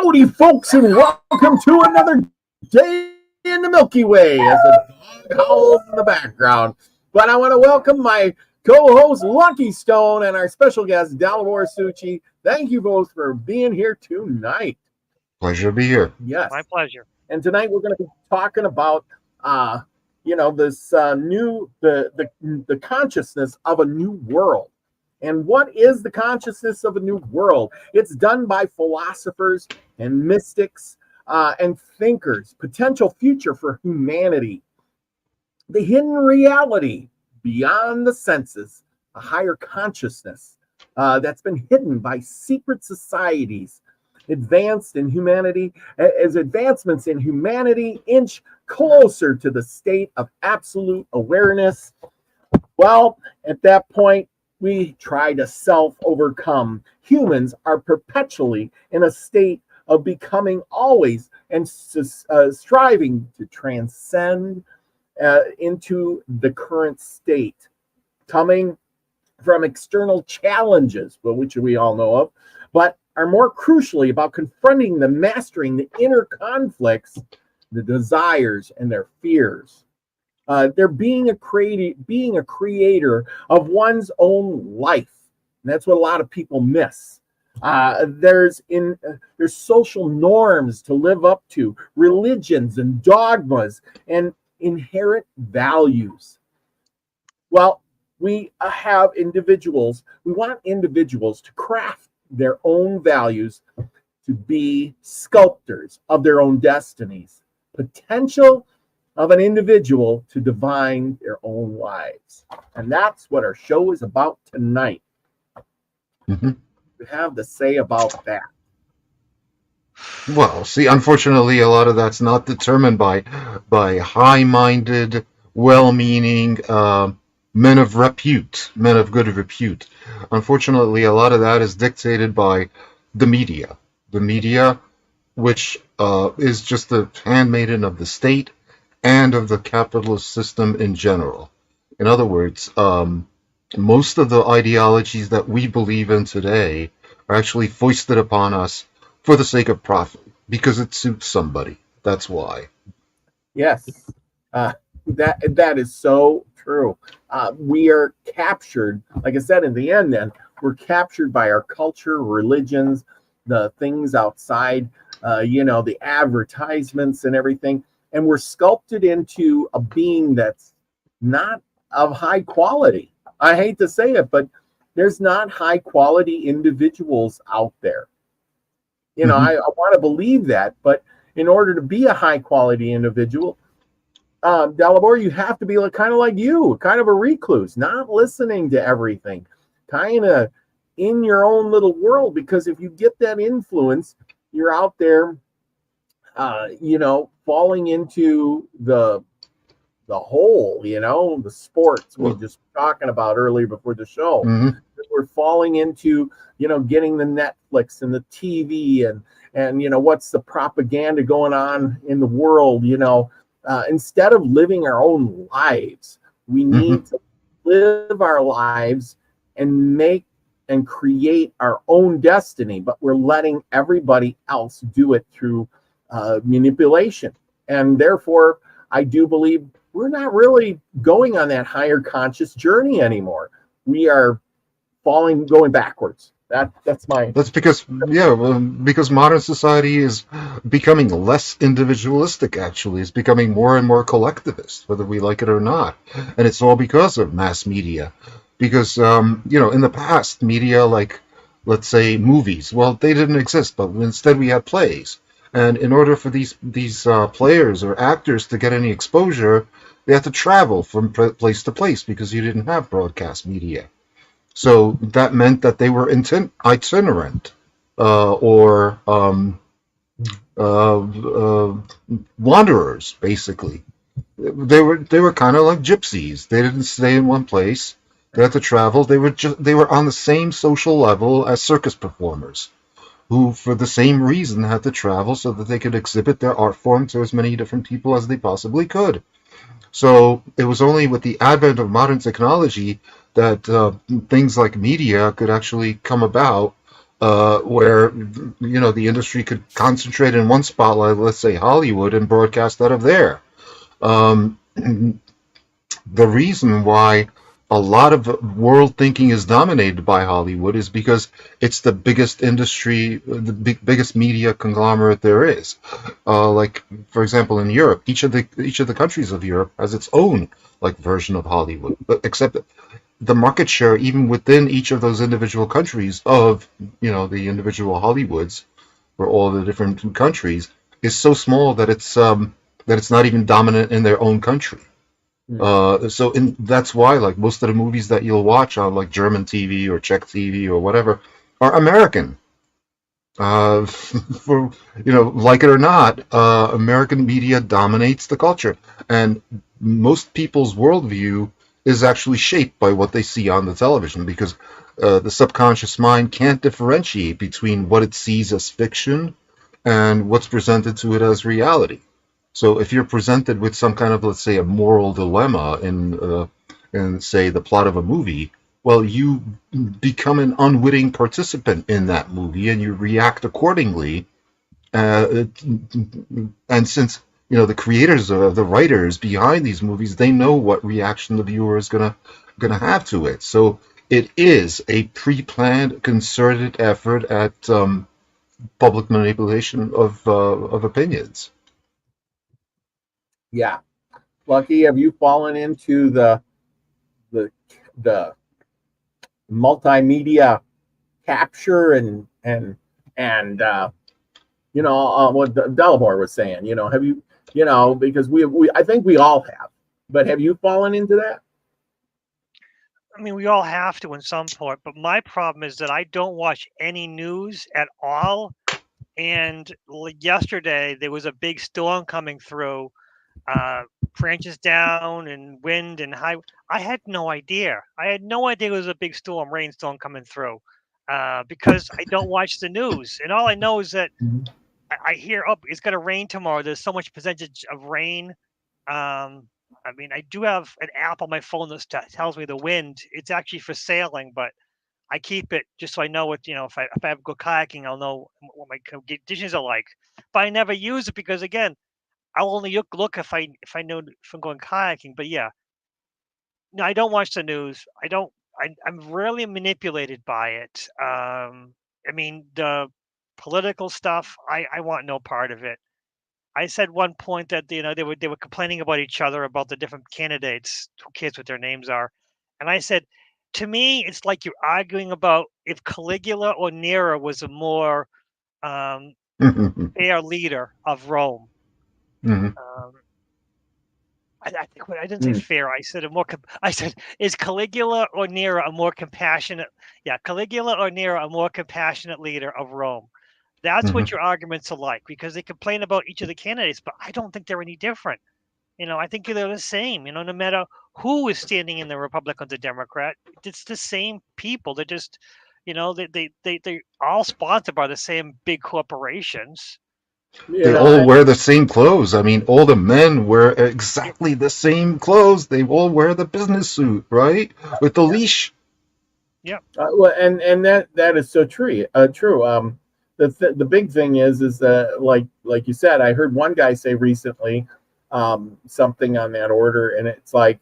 Howdy, folks, and welcome to another day in the Milky Way as a dog howls in the background. But I want to welcome my co-host, Lucky Stone, and our special guest, Dalibor MilkyWay. Thank you both for being here tonight. Pleasure to be here. Yes. My pleasure. And tonight we're going to be talking about, this the consciousness of a new world. And what is the consciousness of a new world? It's done by philosophers and mystics and thinkers. Potential future for humanity. The hidden reality beyond the senses. A higher consciousness that's been hidden by secret societies. Advancements in humanity inch closer to the state of absolute awareness. Well, at that point, we try to self-overcome. Humans are perpetually in a state of becoming always and striving to transcend into the current state, coming from external challenges, which we all know of, but are more crucially about confronting mastering the inner conflicts, the desires, and their fears. They're being a creator of one's own life. And that's what a lot of people miss. There's social norms to live up to, religions and dogmas and inherent values. Well, we have individuals. We want individuals to craft their own values, to be sculptors of their own destinies. Potential of an individual to divine their own lives. And that's what our show is about tonight. Mm-hmm. We have to say about that. Well, see, unfortunately, a lot of that's not determined by high-minded, well-meaning men of good repute. Unfortunately, a lot of that is dictated by the media. The media, which is just the handmaiden of the state and of the capitalist system in general. In other words, most of the ideologies that we believe in today are actually foisted upon us for the sake of profit, because it suits somebody. That's why. Yes, that is so true. We are captured, like I said in the end, then, we're captured by our culture, religions, the things outside, the advertisements and everything. And we're sculpted into a being that's not of high quality. I hate to say it, but there's not high quality individuals out there. I want to believe that, but in order to be a high quality individual, Dalibor, you have to be kind of like you, kind of a recluse, not listening to everything, kind of in your own little world, because if you get that influence, you're out there falling into the hole, the sports we were just talking about earlier before the show. Mm-hmm. We're falling into, getting the Netflix and the TV and what's the propaganda going on in the world, instead of living our own lives, we need to live our lives and make and create our own destiny, but we're letting everybody else do it through manipulation. And therefore, I do believe we're not really going on that higher conscious journey anymore. We are going backwards. That's because because modern society is becoming less individualistic. Actually, it's becoming more and more collectivist, whether we like it or not, and it's all because of mass media. Because in the past, media, like, let's say, movies, well, they didn't exist, but instead we had plays. And in order for these players or actors to get any exposure, they had to travel from place to place because you didn't have broadcast media. So that meant that they were itinerant or wanderers, basically. They were kind of like gypsies. They didn't stay in one place. They had to travel. They were on the same social level as circus performers, who, for the same reason, had to travel so that they could exhibit their art form to as many different people as they possibly could. So it was only with the advent of modern technology that things like media could actually come about where the industry could concentrate in one spotlight, let's say Hollywood, and broadcast out of there. Um, the reason why a lot of world thinking is dominated by Hollywood is because it's the biggest industry, the biggest media conglomerate there is. Like, for example, in Europe, each of the countries of Europe has its own like version of Hollywood, but except that the market share, even within each of those individual countries of the individual Hollywoods for all the different countries, is so small that it's not even dominant in their own country. That's why, like, most of the movies that you'll watch on like German TV or Czech TV or whatever are American. For like it or not, American media dominates the culture, and most people's worldview is actually shaped by what they see on the television, because the subconscious mind can't differentiate between what it sees as fiction and what's presented to it as reality. So if you're presented with some kind of, let's say, a moral dilemma in say the plot of a movie, well, you become an unwitting participant in that movie and you react accordingly. And since the creators or the writers behind these movies, they know what reaction the viewer is gonna have to it. So it is a pre-planned, concerted effort at public manipulation of opinions. Yeah. Lucky, have you fallen into the multimedia capture and what Dalibor was saying? Have you because we I think we all have, but have you fallen into that? I mean, we all have to in some point, but my problem is that I don't watch any news at all. And yesterday there was a big storm coming through, branches down and wind and high. I had no idea. I had no idea it was a big rainstorm coming through, because I don't watch the news. And all I know is that I hear, oh, it's going to rain tomorrow. There's so much percentage of rain. I mean, I do have an app on my phone that tells me the wind. It's actually for sailing, but I keep it just so I know what, if I have to go kayaking, I'll know what my conditions are like. But I never use it because, again, I'll only look if I know if I'm going kayaking. But yeah, no, I don't watch the news. I'm rarely manipulated by it. I mean, the political stuff, I want no part of it. I said one point that they were complaining about each other about the different candidates. Who cares what their names are? And I said, to me, it's like you're arguing about if Caligula or Nero was a more fair leader of Rome. I think I didn't say fair. I said I said, is Caligula or Nero a more compassionate? Yeah, Caligula or Nero a more compassionate leader of Rome? That's what your arguments are like, because they complain about each of the candidates, but I don't think they're any different. I think they're the same. No matter who is standing in the Republican or the Democrat, it's the same people. They're just, they're all sponsored by the same big corporations. They all wear the same clothes. I mean, all the men wear exactly the same clothes. They all wear the business suit, right, with the leash. Yeah. Well, and that is so true. True. The big thing is that like you said, I heard one guy say recently something on that order, and it's like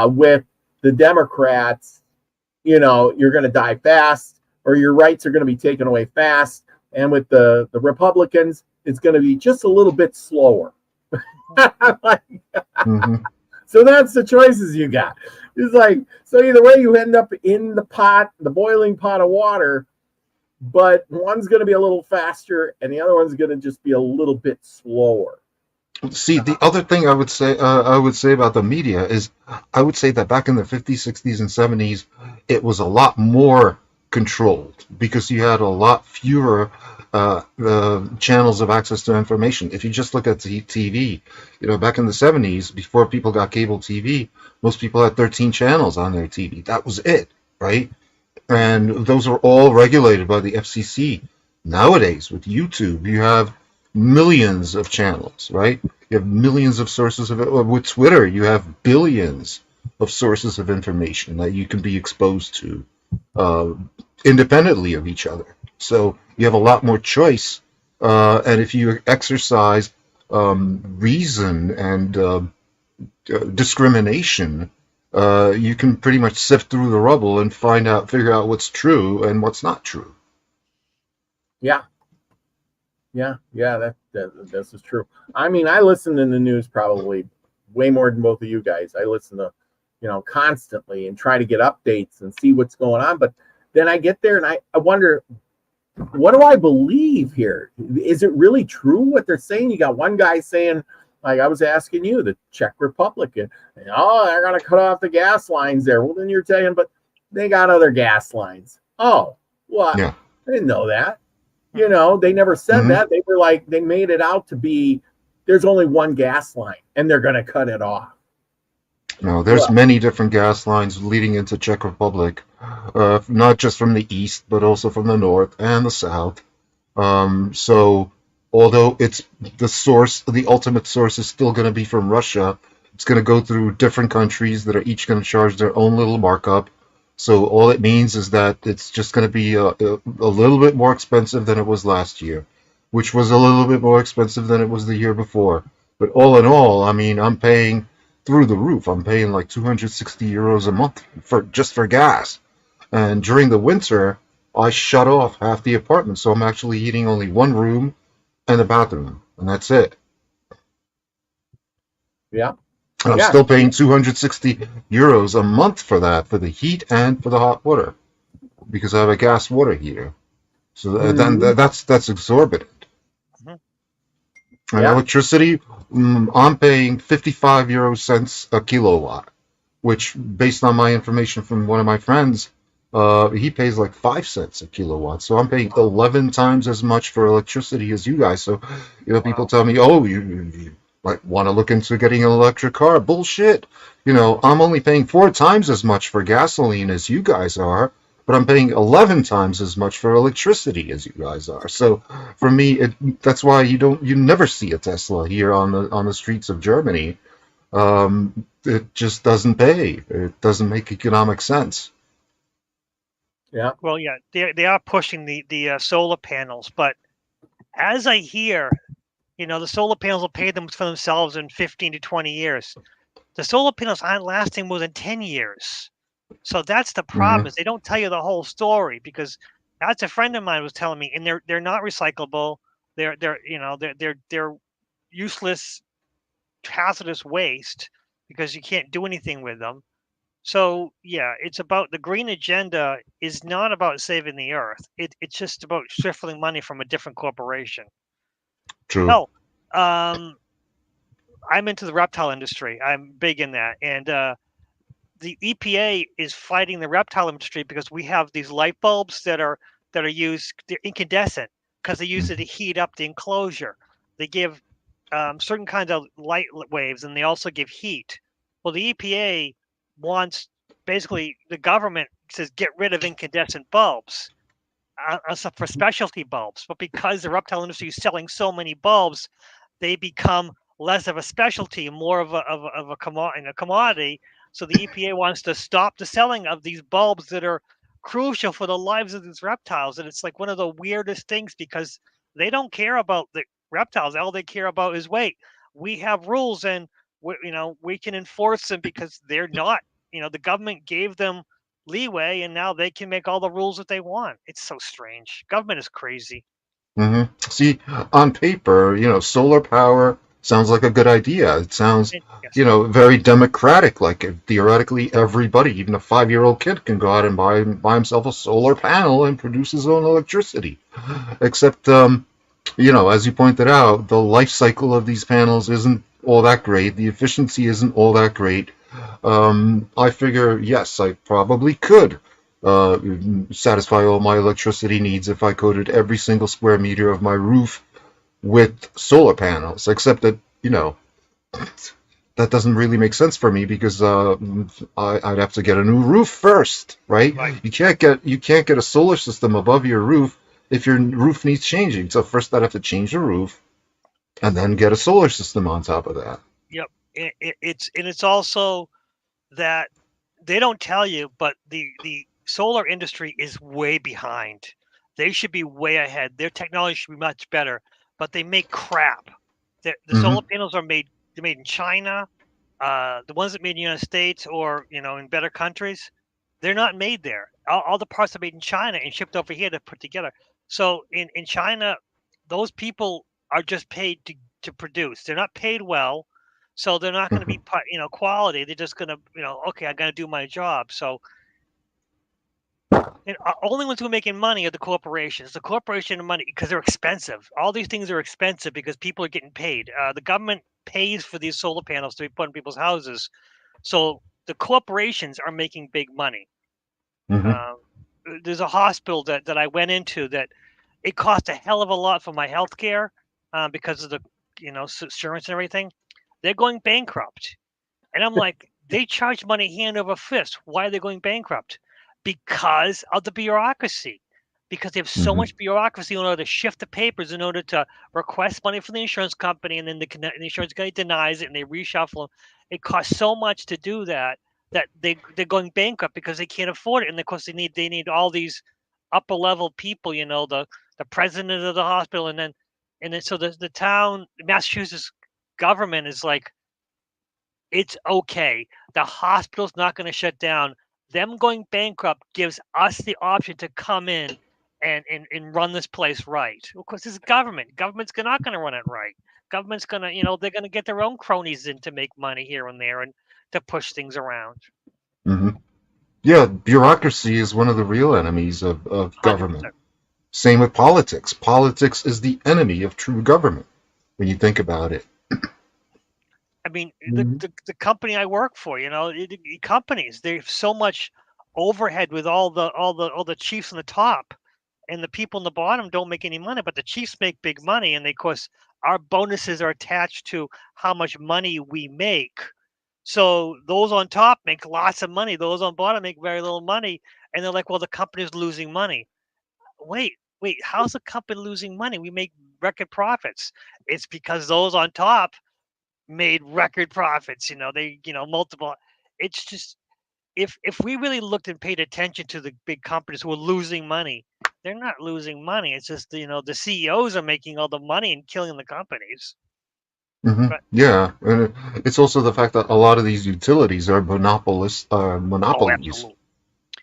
with the Democrats, you're going to die fast, or your rights are going to be taken away fast, and with the Republicans, it's going to be just a little bit slower. So that's the choices you got. It's like, so either way you end up in the boiling pot of water, but one's going to be a little faster and the other one's going to just be a little bit slower. See, the other thing I would say about the media is, I would say that back in the 50s, 60s, and 70s, it was a lot more controlled because you had a lot fewer channels of access to information. If you just look at the TV, back in the 70s, before people got cable TV, most people had 13 channels on their TV. That was it, right? And those are all regulated by the FCC. Nowadays, with YouTube, you have millions of channels, right? You have millions of sources of it. With Twitter, you have billions of sources of information that you can be exposed to independently of each other. So you have a lot more choice. And if you exercise reason and discrimination, you can pretty much sift through the rubble and figure out what's true and what's not true. Yeah. That this is true. I mean, I listen to the news probably way more than both of you guys. I listen to, constantly and try to get updates and see what's going on. But then I get there and I wonder, what do I believe here? Is it really true what they're saying? You got one guy saying, like I was asking you, the Czech Republic, they're going to cut off the gas lines there. Well, then you're saying, but they got other gas lines. Oh, what? Yeah. I didn't know that. They never said that. They were like, they made it out to be, there's only one gas line and they're going to cut it off. No, there's many different gas lines leading into Czech Republic, not just from the east, but also from the north and the south. So although it's the ultimate source is still going to be from Russia, it's going to go through different countries that are each going to charge their own little markup. So all it means is that it's just going to be a little bit more expensive than it was last year, which was a little bit more expensive than it was the year before. But all in all, I mean, I'm paying through the roof. I'm paying like 260 euros a month for gas. And during the winter, I shut off half the apartment, so I'm actually heating only one room and a bathroom, and that's it. Yeah. And I'm still paying 260 euros a month for that, for the heat and for the hot water, because I have a gas water heater. So then that's exorbitant. And electricity, I'm paying 55 euro cents a kilowatt, which, based on my information from one of my friends, he pays like 5 cents a kilowatt. So I'm paying 11 times as much for electricity as you guys. So, people tell me, oh, you might want to look into getting an electric car. Bullshit. I'm only paying 4 times as much for gasoline as you guys are, but I'm paying 11 times as much for electricity as you guys are. So for me, that's why you never see a Tesla here on the streets of Germany. It just doesn't pay. It doesn't make economic sense. Yeah. Well, yeah, they are pushing the solar panels, but as I hear, the solar panels will pay them for themselves in 15 to 20 years. The solar panels aren't lasting more than 10 years. So that's the problem, is they don't tell you the whole story, because that's a friend of mine was telling me, and they're not recyclable. They're useless, hazardous waste, because you can't do anything with them. So yeah, it's about the green agenda is not about saving the earth. It's just about shuffling money from a different corporation. True. Oh, I'm into the reptile industry. I'm big in that, and the EPA is fighting the reptile industry because we have these light bulbs that are used, they're incandescent, because they use it to heat up the enclosure. They give certain kinds of light waves, and they also give heat. Well, the EPA wants, basically, the government says get rid of incandescent bulbs for specialty bulbs, but because the reptile industry is selling so many bulbs, they become less of a specialty, more of a commodity. So the EPA wants to stop the selling of these bulbs that are crucial for the lives of these reptiles. And it's like one of the weirdest things, because they don't care about the reptiles. All they care about is, wait, we have rules and we can enforce them, because they're not, the government gave them leeway, and now they can make all the rules that they want. It's so strange. Government is crazy. See, on paper, solar power sounds like a good idea. It sounds, very democratic. Like, theoretically, everybody, even a 5-year-old kid, can go out and buy himself a solar panel and produce his own electricity. Except, as you pointed out, the life cycle of these panels isn't all that great. The efficiency isn't all that great. I figure, yes, I probably could satisfy all my electricity needs if I coated every single square meter of my roof with solar panels, except that, that doesn't really make sense for me, because I'd have to get a new roof first, right? You can't get a solar system above your roof if your roof needs changing. So first I'd have to change the roof and then get a solar system on top of that. Yep. It's also that they don't tell you, but the solar industry is way behind. They should be way ahead. Their technology should be much better, but they make crap. The Mhm. solar panels are made in China. The ones that made in the United States or in better countries, they're not made there. All the parts are made in China and shipped over here to put together. So in China, those people are just paid to produce. They're not paid well, so they're not going to be quality. They're just going to okay, I got to do my job. So only ones who are making money are the corporations. The corporation money because they're expensive. All these things are expensive because people are getting paid. The government pays for these solar panels to be put in people's houses, so the corporations are making big money. Mhm. There's a hospital that I went into that it cost a hell of a lot for my health care because of the insurance and everything. They're going bankrupt. And I'm like, they charge money hand over fist. Why are they going bankrupt? Because of the bureaucracy. Because they have so Mhm. much bureaucracy in order to shift the papers, in order to request money from the insurance company, and then the insurance company denies it, and they reshuffle them. It costs so much to do that they're going bankrupt because they can't afford it, and of course they need all these upper level people, the president of the hospital, and then so the town, Massachusetts government is like, it's okay. The hospital's not going to shut down. Them going bankrupt gives us the option to come in and run this place right. Of course, it's government. Government's not going to run it right. Government's going to, they're going to get their own cronies in to make money here and there and to push things around. Mhm. Yeah, bureaucracy is one of the real enemies of government. 100%. Same with politics. Politics is the enemy of true government when you think about it. I mean, Mhm. the company I work for, companies, they have so much overhead with all the chiefs on the top, and the people on the bottom don't make any money, but the chiefs make big money, and of course our bonuses are attached to how much money we make. So those on top make lots of money, those on bottom make very little money, and they're like, well, the company's losing money. Wait, how's the company losing money? We make record profits. It's because those on top made record profits. They multiple. It's just, if we really looked and paid attention to the big companies who are losing money, they're not losing money. It's just the CEOs are making all the money and killing the companies. But Yeah, and it's also the fact that a lot of these utilities are oh, monopolies. absolutely,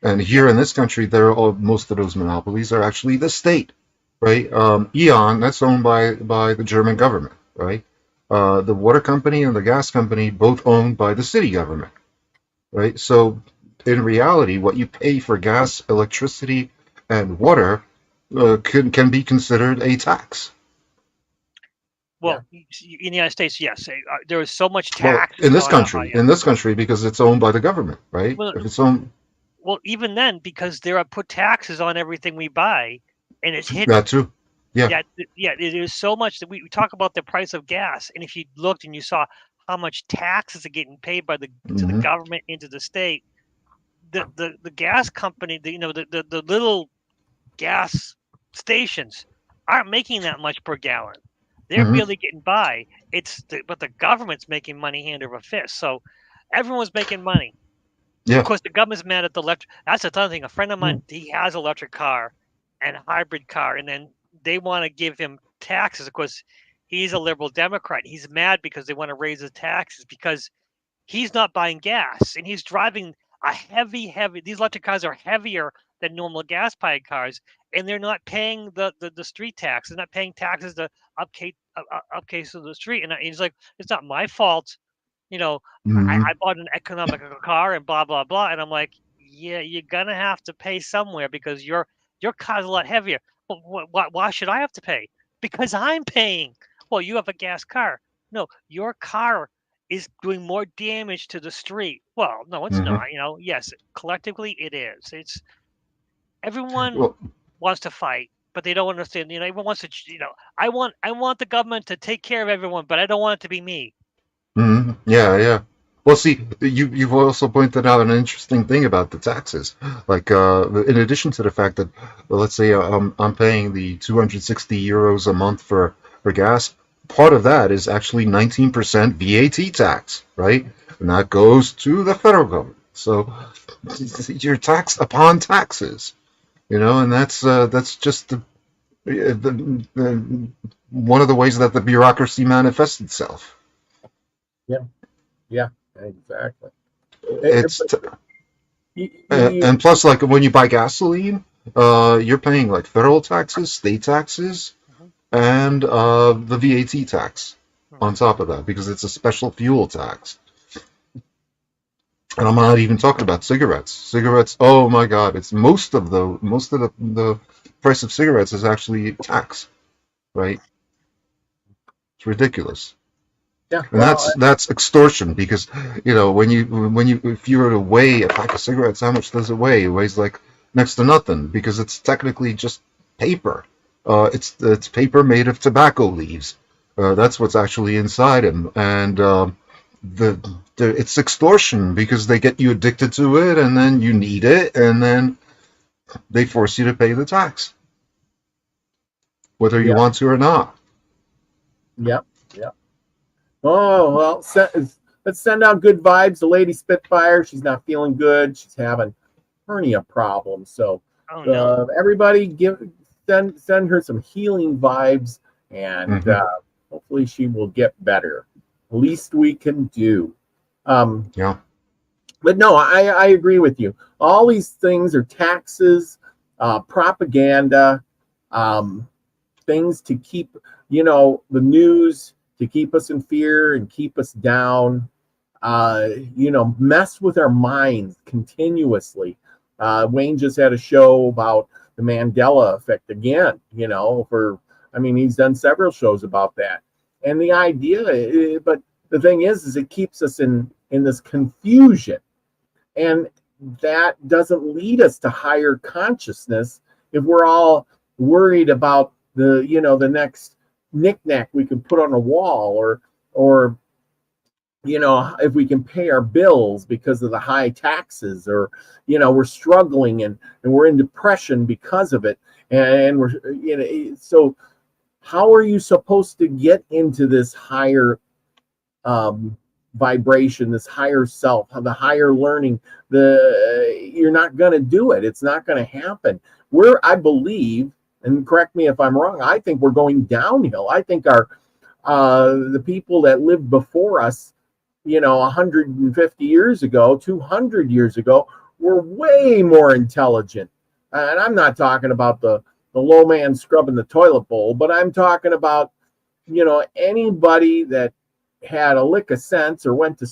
And yeah, here in this country, most of those monopolies are actually the state, right? Eon, that's owned by the German government, right? The water company and the gas company both owned by the city government, right? So in reality, what you pay for gas, electricity, and water can be considered a tax. Yeah. well, in the United States, yes, there is so much Well, taxes on yeah. in this country, because it's owned by the government, right? Well, If it's owned, even then, because there are put taxes on everything we buy, and it's hidden. that too. Yeah. Yeah, it is so much that we talk about the price of gas, and if you looked and you saw how much taxes are getting paid by to the Hmm. government into the state, the gas company, the little gas stations aren't making that much per gallon. They're Hmm. barely getting by. But the government's making money hand over fist. So everyone's making money. Of Yeah. course, the government's mad at the electric. That's another thing. A friend of mine, he has an electric car and a hybrid car, and then they want to give him taxes. Of course, he's a liberal Democrat. He's mad because they want to raise his taxes because he's not buying gas and he's driving a heavy. These electric cars are heavier than normal gas-powered cars, and they're not paying the street tax. They're not paying taxes to upcase of the street. And he's like, it's not my fault. You know, Hmm. I bought an economical car and blah blah blah. And I'm like, yeah, you're gonna have to pay somewhere because your car's a lot heavier. But why should I have to pay? Because I'm paying. Well, you have a gas car. No, your car is doing more damage to the street. Well, no, it's Hmm. not. Yes, collectively it is. It's everyone Well, wants to fight, but they don't understand. Everyone wants to. I want the government to take care of everyone, but I don't want it to be me. Yeah, yeah. Well, see, you've also pointed out an interesting thing about the taxes. Like, in addition to the fact that, well, let's say I'm paying the 260 euros a month for gas, part of that is actually 19% VAT tax, right? And that goes to the federal government. So you're taxed upon taxes. And that's just the one of the ways that the bureaucracy manifests itself. Yeah, exactly. It's You, and plus, like when you buy gasoline, you're paying like federal taxes, state taxes, Mhm. and the VAT tax on Mhm. top of that because it's a special fuel tax. And I'm not even talking about cigarettes. Cigarettes, oh my God, it's most of the price of cigarettes is actually tax, right? It's ridiculous. yeah, And that's extortion because when you if you were to weigh a pack of cigarettes, how much does it weigh? It weighs like next to nothing because it's technically just paper. It's paper made of tobacco leaves. That's what's actually inside them, and the, it's extortion because they get you addicted to it, and then you need it, and then they force you to pay the tax, whether you yeah, want to or not. yeah, yeah. Oh well, let's send out good vibes. The lady Spitfire, she's not feeling good. She's having hernia problems. So Oh no. everybody send her some healing vibes, and Hmm. hopefully she will get better. Least we can do. Um, Yeah. but no, I agree with you. All these things are taxes, propaganda, um, things to keep, the news to keep us in fear and keep us down, mess with our minds continuously. Wayne just had a show about the Mandela effect again, he's done several shows about that. And the idea, but the thing is it keeps us in this confusion. And that doesn't lead us to higher consciousness if we're all worried about the next knickknack we can put on a wall, or if we can pay our bills because of the high taxes, or we're struggling and we're in depression because of it, and we're so how are you supposed to get into this higher um vibration, this higher self, the higher learning? You're not going to do it. It's not going to happen. I believe, and correct me if I'm wrong, I think we're going downhill. I think the people that lived before us, 150 years ago, 200 years ago, were way more intelligent. And I'm not talking about the low man scrubbing the toilet bowl, but I'm talking about, anybody that had a lick of sense or went to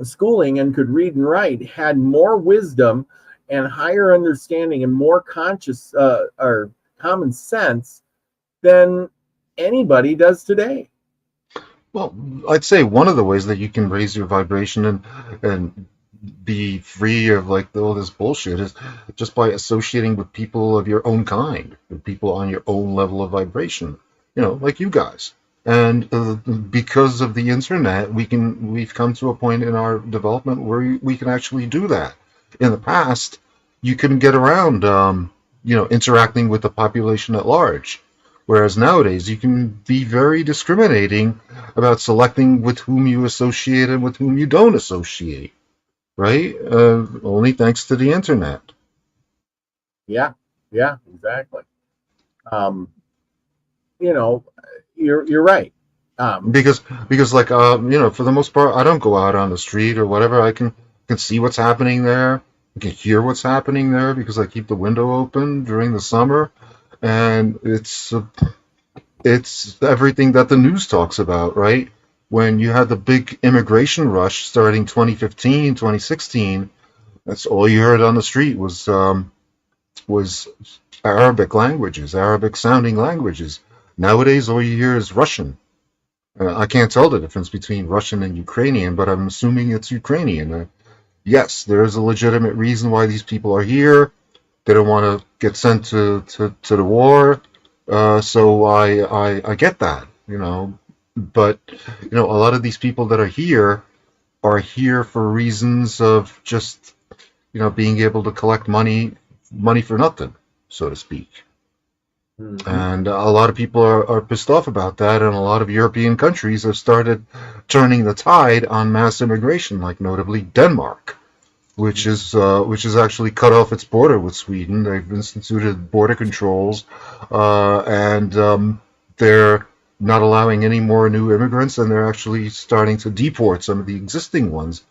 schooling and could read and write had more wisdom and higher understanding and more conscious or common sense than anybody does today. Well, I'd say one of the ways that you can raise your vibration and be free of like all this bullshit is just by associating with people of your own kind, with people on your own level of vibration, like you guys. And because of the internet, we've come to a point in our development where we can actually do that. In the past, you couldn't get around, interacting with the population at large. Whereas nowadays, you can be very discriminating about selecting with whom you associate and with whom you don't associate, right? Only thanks to the internet. Yeah, yeah, exactly. Um, you know, you're right. Um, Because like for the most part, I don't go out on the street or whatever. I can see what's happening there. I can hear what's happening there because I keep the window open during the summer, and it's everything that the news talks about, right? When you had the big immigration rush starting 2015, 2016, that's all you heard on the street was Arabic languages, Arabic sounding languages. Nowadays, all you hear is Russian. I can't tell the difference between Russian and Ukrainian, but I'm assuming it's Ukrainian. Yes, there is a legitimate reason why these people are here. They don't want to get sent to the war. So I get that, But, a lot of these people that are here for reasons of just, being able to collect money for nothing, so to speak. mhm. And a lot of people are pissed off about that, and a lot of European countries have started turning the tide on mass immigration, like notably Denmark. which is actually cut off its border with Sweden. They've instituted border controls, and they're not allowing any more new immigrants, and they're actually starting to deport some of the existing ones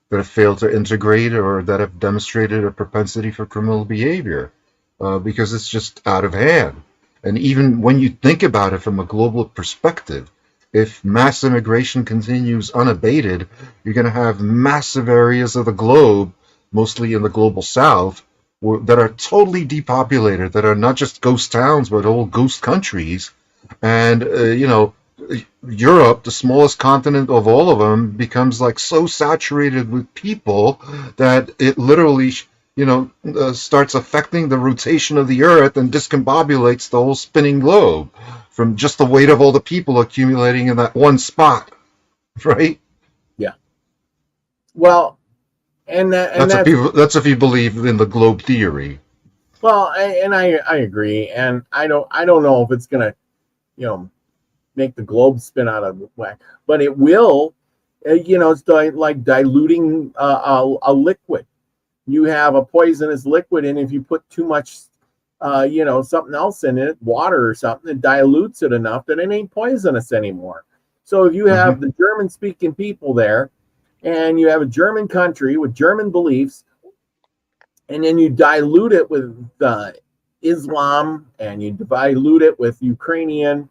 that have failed to integrate or that have demonstrated a propensity for criminal behavior, because it's just out of hand. And even when you think about it from a global perspective, if mass immigration continues unabated, you're going to have massive areas of the globe, mostly in the global south, that are totally depopulated, that are not just ghost towns, but whole ghost countries. And, Europe, the smallest continent of all of them, becomes like so saturated with people that it literally, starts affecting the rotation of the Earth and discombobulates the whole spinning globe from just the weight of all the people accumulating in that one spot, right? Yeah. Well, that's if you believe in the globe theory. Well, I agree, and I don't know if it's gonna, make the globe spin out of whack, but it will. It's like diluting a liquid. You have a poisonous liquid, and if you put too much, something else in it, water or something, it dilutes it enough that it ain't poisonous anymore. So if you have the German-speaking people there, and you have a German country with German beliefs, and then you dilute it with Islam, and you dilute it with Ukrainian,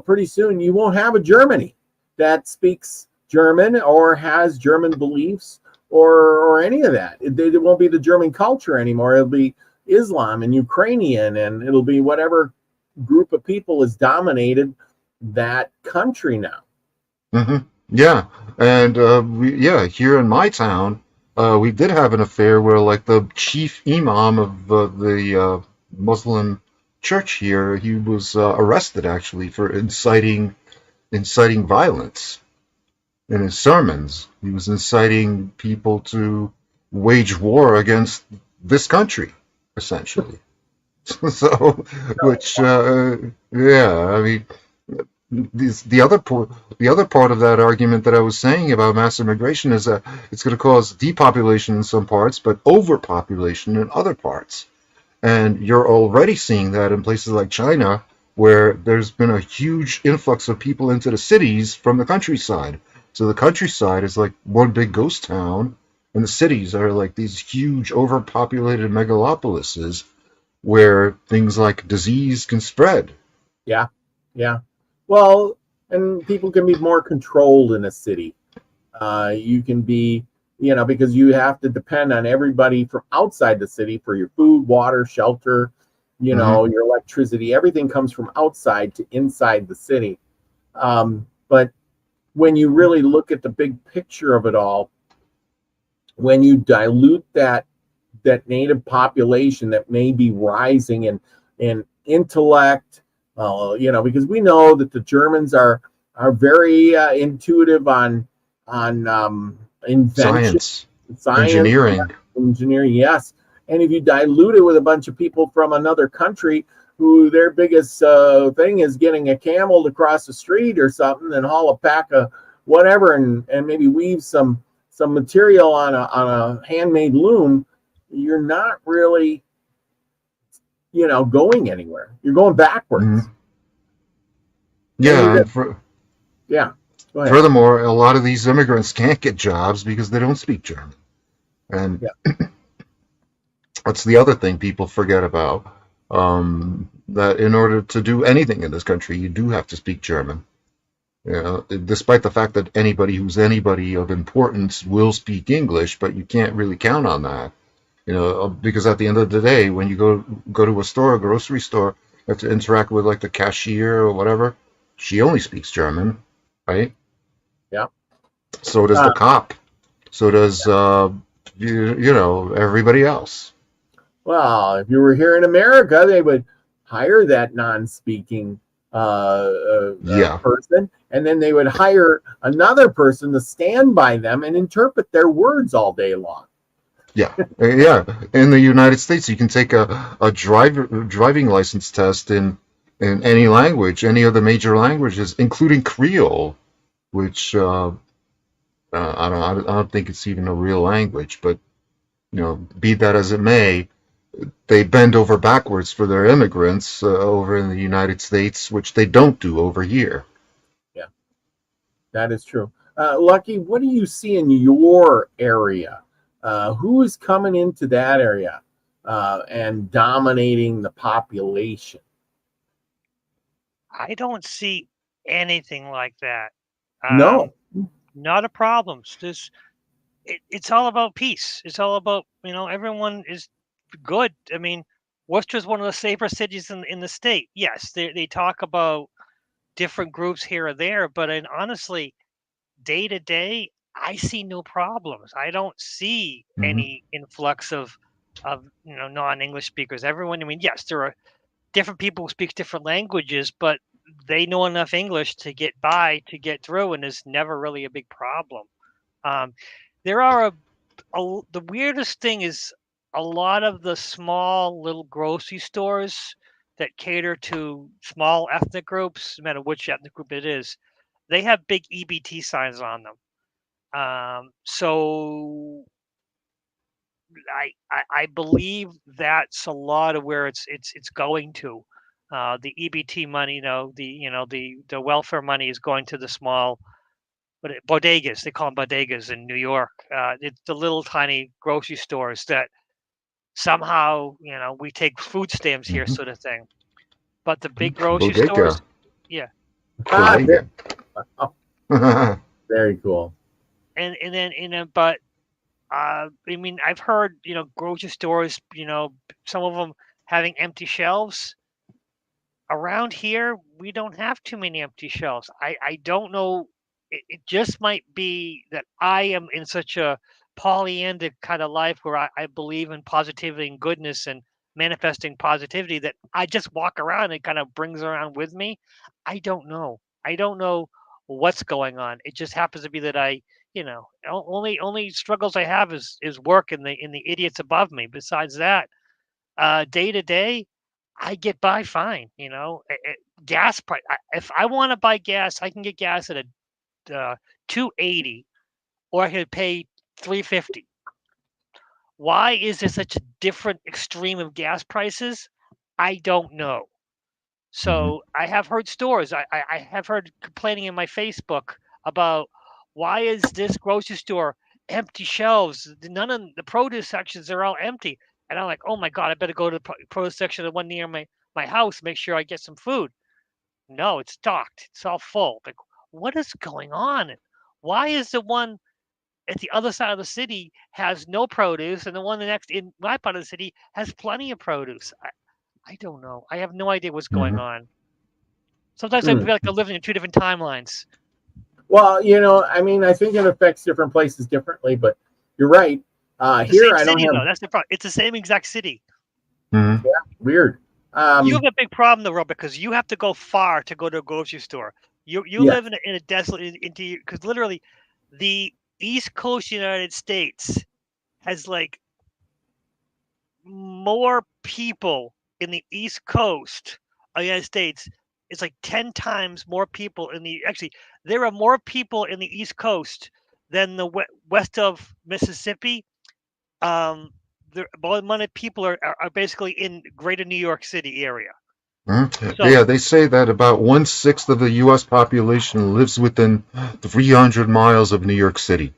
pretty soon you won't have a Germany that speaks German or has German beliefs or any of that. It won't be the German culture anymore. It'll be Islam and Ukrainian, and it'll be whatever group of people has dominated that country now. Yeah, and here in my town, we did have an affair where, like, the chief imam of the Muslim church here, he was arrested actually for inciting violence in his sermons. He was inciting people to wage war against this country, essentially. So, which, yeah, I mean, the other part of that argument that I was saying about mass immigration is that it's going to cause depopulation in some parts, but overpopulation in other parts. And you're already seeing that in places like China, where there's been a huge influx of people into the cities from the countryside. So the countryside is like one big ghost town, and the cities are like these huge overpopulated megalopolises where things like disease can spread. Yeah. Well, and people can be more controlled in a city. You can be, because you have to depend on everybody from outside the city for your food, water, shelter, your electricity. Everything comes from outside to inside the city. But when you really look at the big picture of it all, when you dilute that native population that may be rising in intellect, because we know that the Germans are very intuitive on invention, science, engineering, yes. And if you dilute it with a bunch of people from another country who their biggest thing is getting a camel to cross the street or something and haul a pack of whatever and maybe weave some material on a handmade loom, you're not really going anywhere. You're going backwards. Yeah. Yeah. Furthermore, a lot of these immigrants can't get jobs because they don't speak German. And that's the other thing people forget about, that in order to do anything in this country, you do have to speak German. Despite the fact that anybody who's anybody of importance will speak English, but you can't really count on that. Because at the end of the day, when you go to a grocery store, you have to interact with like the cashier or whatever. She only speaks German, right? Yeah. So does the cop. So does everybody else. Well, if you were here in America, they would hire that non-speaking person, and then they would hire another person to stand by them and interpret their words all day long. Yeah. In the United States, you can take a driving license test in any language, any of the major languages, including Creole, which I don't think it's even a real language, but Be that as it may, they bend over backwards for their immigrants over in the United States, which they don't do over here. Yeah, that is true. Lucky, what do you see in your area? Who is coming into that area and dominating the population? I don't see anything like that. No. Not a problem. It's all about peace. It's all about, everyone is good. I mean, Worcester's one of the safer cities in the state. Yes, they talk about different groups here or there, but honestly, day to day, I see no problems. I don't see Mm-hmm. any influx of non-English speakers. Everyone, I mean, yes, there are different people who speak different languages, but they know enough English to get by, to get through, and it's never really a big problem. There are the weirdest thing is a lot of the small little grocery stores that cater to small ethnic groups, no matter which ethnic group it is, they have big EBT signs on them. So I believe that's a lot of where it's going to. The EBT money, the welfare money is going to the small, bodegas. They call them bodegas in New York. It's the little tiny grocery stores that somehow we take food stamps here, Mm-hmm. sort of thing. But the big grocery Bodega. stores, yeah, Bodega. Very cool. and then but I mean, I've heard grocery stores, some of them having empty shelves. Around here, we don't have too many empty shelves. I don't know. It just might be that I am in such a polyandic kind of life where I believe in positivity and goodness and manifesting positivity that I just walk around and it kind of brings around with me. I don't know. I don't know what's going on. It just happens to be that only struggles I have is work and the idiots above me. Besides that, day to day, I get by fine. Gas price. If I want to buy gas, I can get gas at a 280, or I could pay 350. Why is there such a different extreme of gas prices? I don't know. Mm-hmm. So I have heard stores. I have heard complaining in my Facebook about why is this grocery store empty shelves? None of the produce sections are all empty. And I'm like, oh my God, I better go to the produce section, the one near my house, make sure I get some food. No, it's stocked. It's all full. Like, what is going on? Why is the one at the other side of the city has no produce, and the one next in my part of the city has plenty of produce? I don't know. I have no idea what's going Mm-hmm. on. Sometimes I Hmm. feel like I'm living in two different timelines. Well, I mean, I think it affects different places differently, but you're right. It's the Here, same I don't city, have though. That's the problem. It's the same exact city. Mm-hmm. weird. You have a big problem, though, Rob, because you have to go far to go to a grocery store. You Yes. live in a desolate because literally the East Coast of the United States has like more people in the East Coast of the United States. It's like 10 times more people actually, there are more people in the East Coast than the west of Mississippi. There, more amount of people are basically in greater New York City area. Yeah, So they say that about 1/6 of the U.S. population lives within 300 miles of New York City.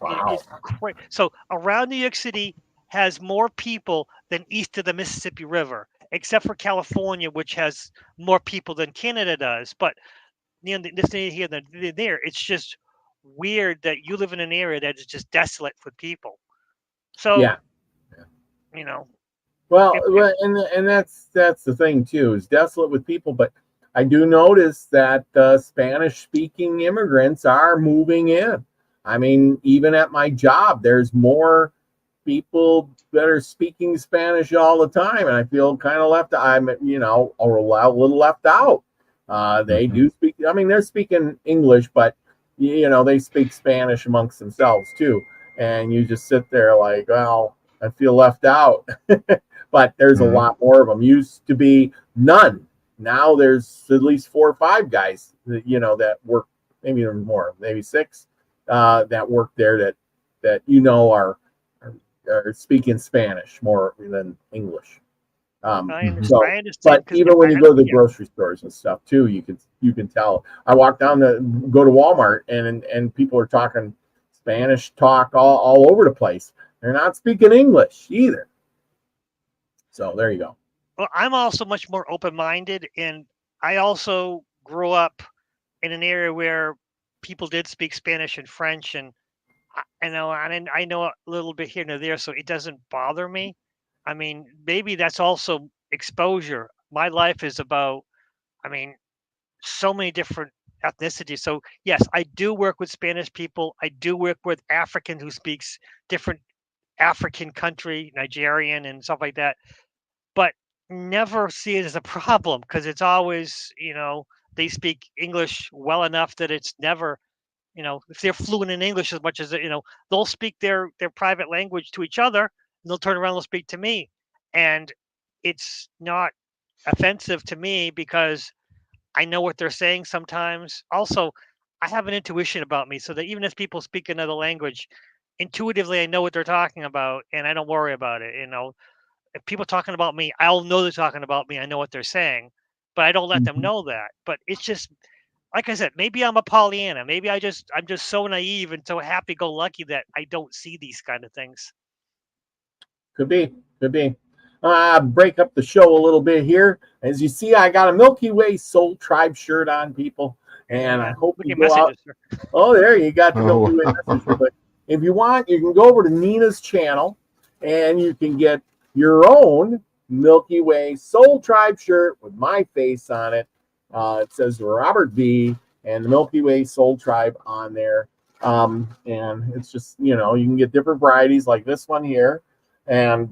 Wow. it's crazy. So around New York City has more people than east of the Mississippi River, except for California, which has more people than Canada does. But this here, there, it's just weird that you live in an area that is just desolate with people. So Yeah. you know, Well, if and that's the thing too, is desolate with people. But I do notice that Spanish-speaking immigrants are moving in. I mean, even at my job, there's more people that are speaking Spanish all the time, and I feel kind of left. I'm, a little left out. They Mm-hmm. do speak. I mean, they're speaking English, but they speak Spanish amongst themselves too. And you just sit there like, well, I feel left out. But there's a Mm-hmm. lot more of them. Used to be none. Now there's at least 4 or 5 guys that that work, maybe even more, maybe 6 that work there that are are speaking Spanish more than English. I Mhm. So, understand. but 'Cause even when you go to the yeah. grocery stores and stuff too, you can tell. I walk down go to Walmart and people are talking Spanish talk all over the place. They're not speaking English either. So there you go. Well, I'm also much more open-minded, and I also grew up in an area where people did speak Spanish and French, and I know a little bit here and there, so it doesn't bother me. I mean, maybe that's also exposure. My life is about, I mean, so many different ethnicities. So yes, I do work with Spanish people. I do work with African who speaks different African country, Nigerian and stuff like that. But never see it as a problem because it's always, they speak English well enough that it's never, if they're fluent in English as much as they'll speak their private language to each other, and they'll turn around and they'll speak to me, and it's not offensive to me because I know what they're saying sometimes. Also, I have an intuition about me, so that even if people speak another language, intuitively I know what they're talking about, and I don't worry about it. If people talking about me, I'll know they're talking about me. I know what they're saying, but I don't let them Mhm. know that. But it's just like I said, maybe I'm a Pollyanna. Maybe I'm just so naive and so happy-go-lucky that I don't see these kind of things. Could be, could be. Break up the show a little bit here. As you see, I got a Milky Way Soul Tribe shirt on, people, and I Yeah, hope look you at go out. messages. Sir. Oh, there you got the Milky Oh, Way messenger. But if you want, you can go over to Nina's channel, and you can get your own Milky Way Soul Tribe shirt with my face on it. It says Robert V and the Milky Way Soul Tribe on there. And it's just, you can get different varieties like this one here. And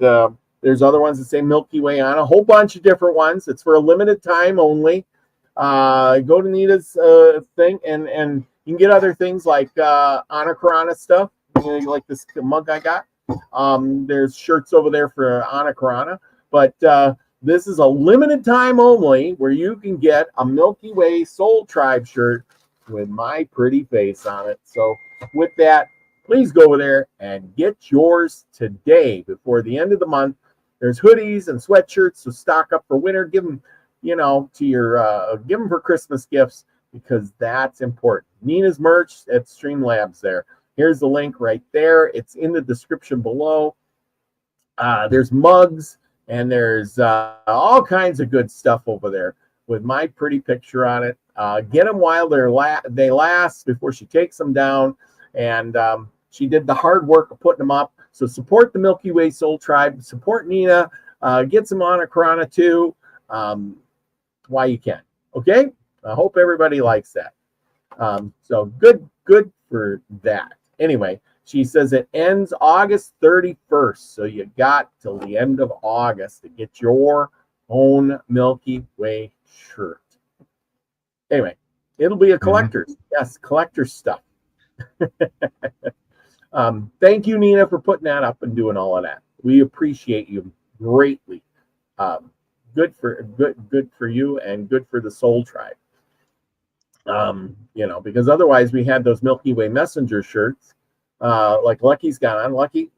there's other ones that say Milky Way on a whole bunch of different ones. It's for a limited time only. Go to Nita's thing, and you can get other things like Anakarana stuff, like this mug I got. There's shirts over there for Anakarana, but this is a limited time only where you can get a Milky Way Soul Tribe shirt with my pretty face on it. So with that, please go over there and get yours today before the end of the month. There's hoodies and sweatshirts, so stock up for winter. Give them, to your give them for Christmas gifts because that's important. Nina's merch at Streamlabs there. Here's the link right there. It's in the description below. There's mugs and there's all kinds of good stuff over there with my pretty picture on it. Get them while they last before she takes them down. And she did the hard work of putting them up. So support the Milky Way Soul Tribe. Support Nina. Get some Anakarana too. While you can. Okay? I hope everybody likes that. So good for that. Anyway, she says it ends August 31st. So you got till the end of August to get your own Milky Way shirt. Anyway, it'll be a collector's. Yes, collector's stuff. Thank you, Nina, for putting that up and doing all of that. We appreciate you greatly. Good for you and good for the Soul Tribe. Because otherwise we had those Milky Way Messenger shirts, like Lucky's got on. Lucky,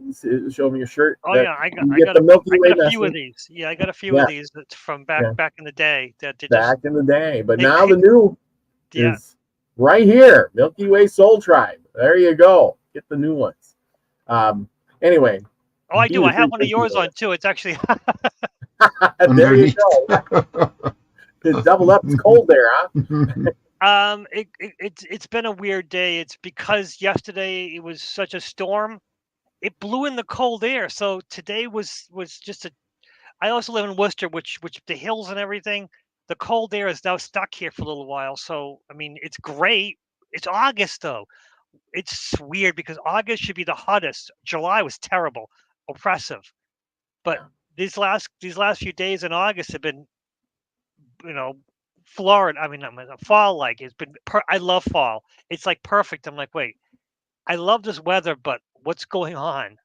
show me your shirt. Oh yeah, I got the Milky Way a few of Messenger. these. Yeah, I got a few of these that's from back in the day that they back in the day. But they now the new yeah. is right here, Milky Way Soul Tribe. There you go. Get the new ones. Anyway. Oh, I do. I have one of yours on too. It's actually there you go. It's doubled up. It's cold there, huh? It's been a weird day. It's because yesterday it was such a storm. It blew in the cold air. So today was just I also live in Worcester, which the hills and everything. The cold air is now stuck here for a little while. So I mean, it's great. It's August though. It's weird because August should be the hottest. July was terrible, oppressive. But these last few days in August have been, Florida. I mean, fall like it's been. I love fall. It's like perfect. I'm like, wait, I love this weather, but what's going on?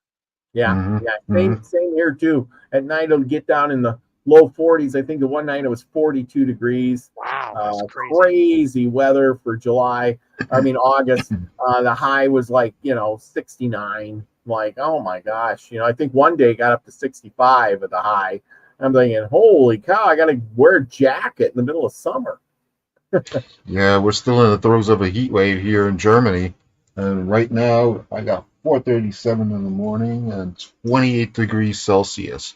Yeah. Same here too. At night it'll get down in the low 40s. I think the one night it was 42 degrees. Wow, that's crazy weather for July. I mean August. The high was like 69. like, oh my gosh, I think one day got up to 65 at the high. I'm thinking, holy cow, I got to wear a jacket in the middle of summer. Yeah, we're still in the throes of a heat wave here in Germany, and right now I got 4:37 in the morning and 28 degrees Celsius.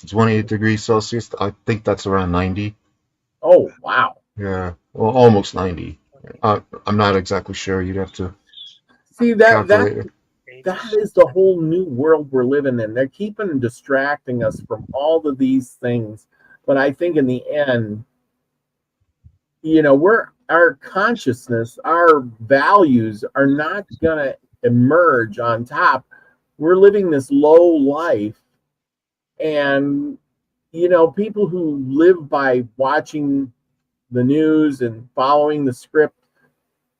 28 degrees Celsius. I think that's around 90. Oh, wow. Yeah, well, almost 90. I'm not exactly sure. You'd have to See, that calculate it. that is the whole new world we're living in. They're keeping and distracting us from all of these things. But I think in the end, our consciousness, our values are not gonna emerge on top. We're living this low life, and people who live by watching the news and following the script,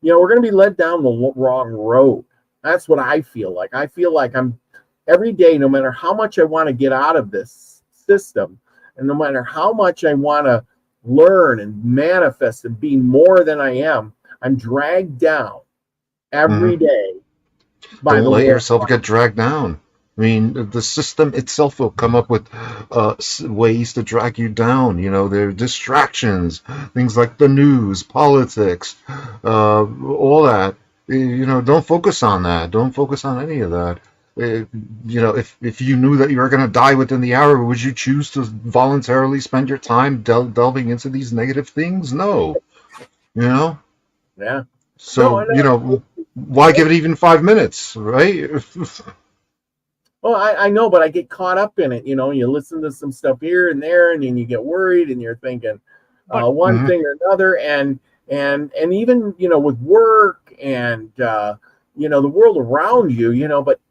we're going to be led down the wrong road. That's what I feel like. I feel like I'm every day, no matter how much I want to get out of this system, and no matter how much I want to learn and manifest and be more than I am, I'm dragged down every day by Don't the let world. yourself get dragged down. I mean, the system itself will come up with ways to drag you down. There are distractions, things like the news, politics, all that. Don't focus on that. Don't focus on any of that. If you knew that you were going to die within the hour, would you choose to voluntarily spend your time delving into these negative things? No. Yeah. So, why give it even 5 minutes, right? Well, I know, but I get caught up in it. You listen to some stuff here and there, and then you get worried, and you're thinking one thing or another, and even with work and the world around you,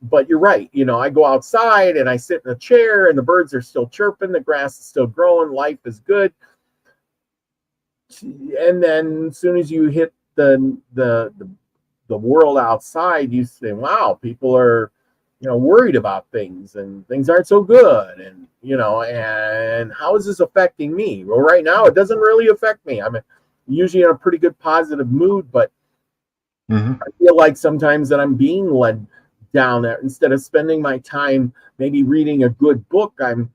but you're right. I go outside and I sit in a chair, and the birds are still chirping, the grass is still growing, life is good, and then as soon as you hit the world outside, you say, wow, people are worried about things, and things aren't so good, and and how is this affecting me? Well, right now it doesn't really affect me. I'm usually in a pretty good positive mood, but I feel like sometimes that I'm being led down there. Instead of spending my time maybe reading a good book, I'm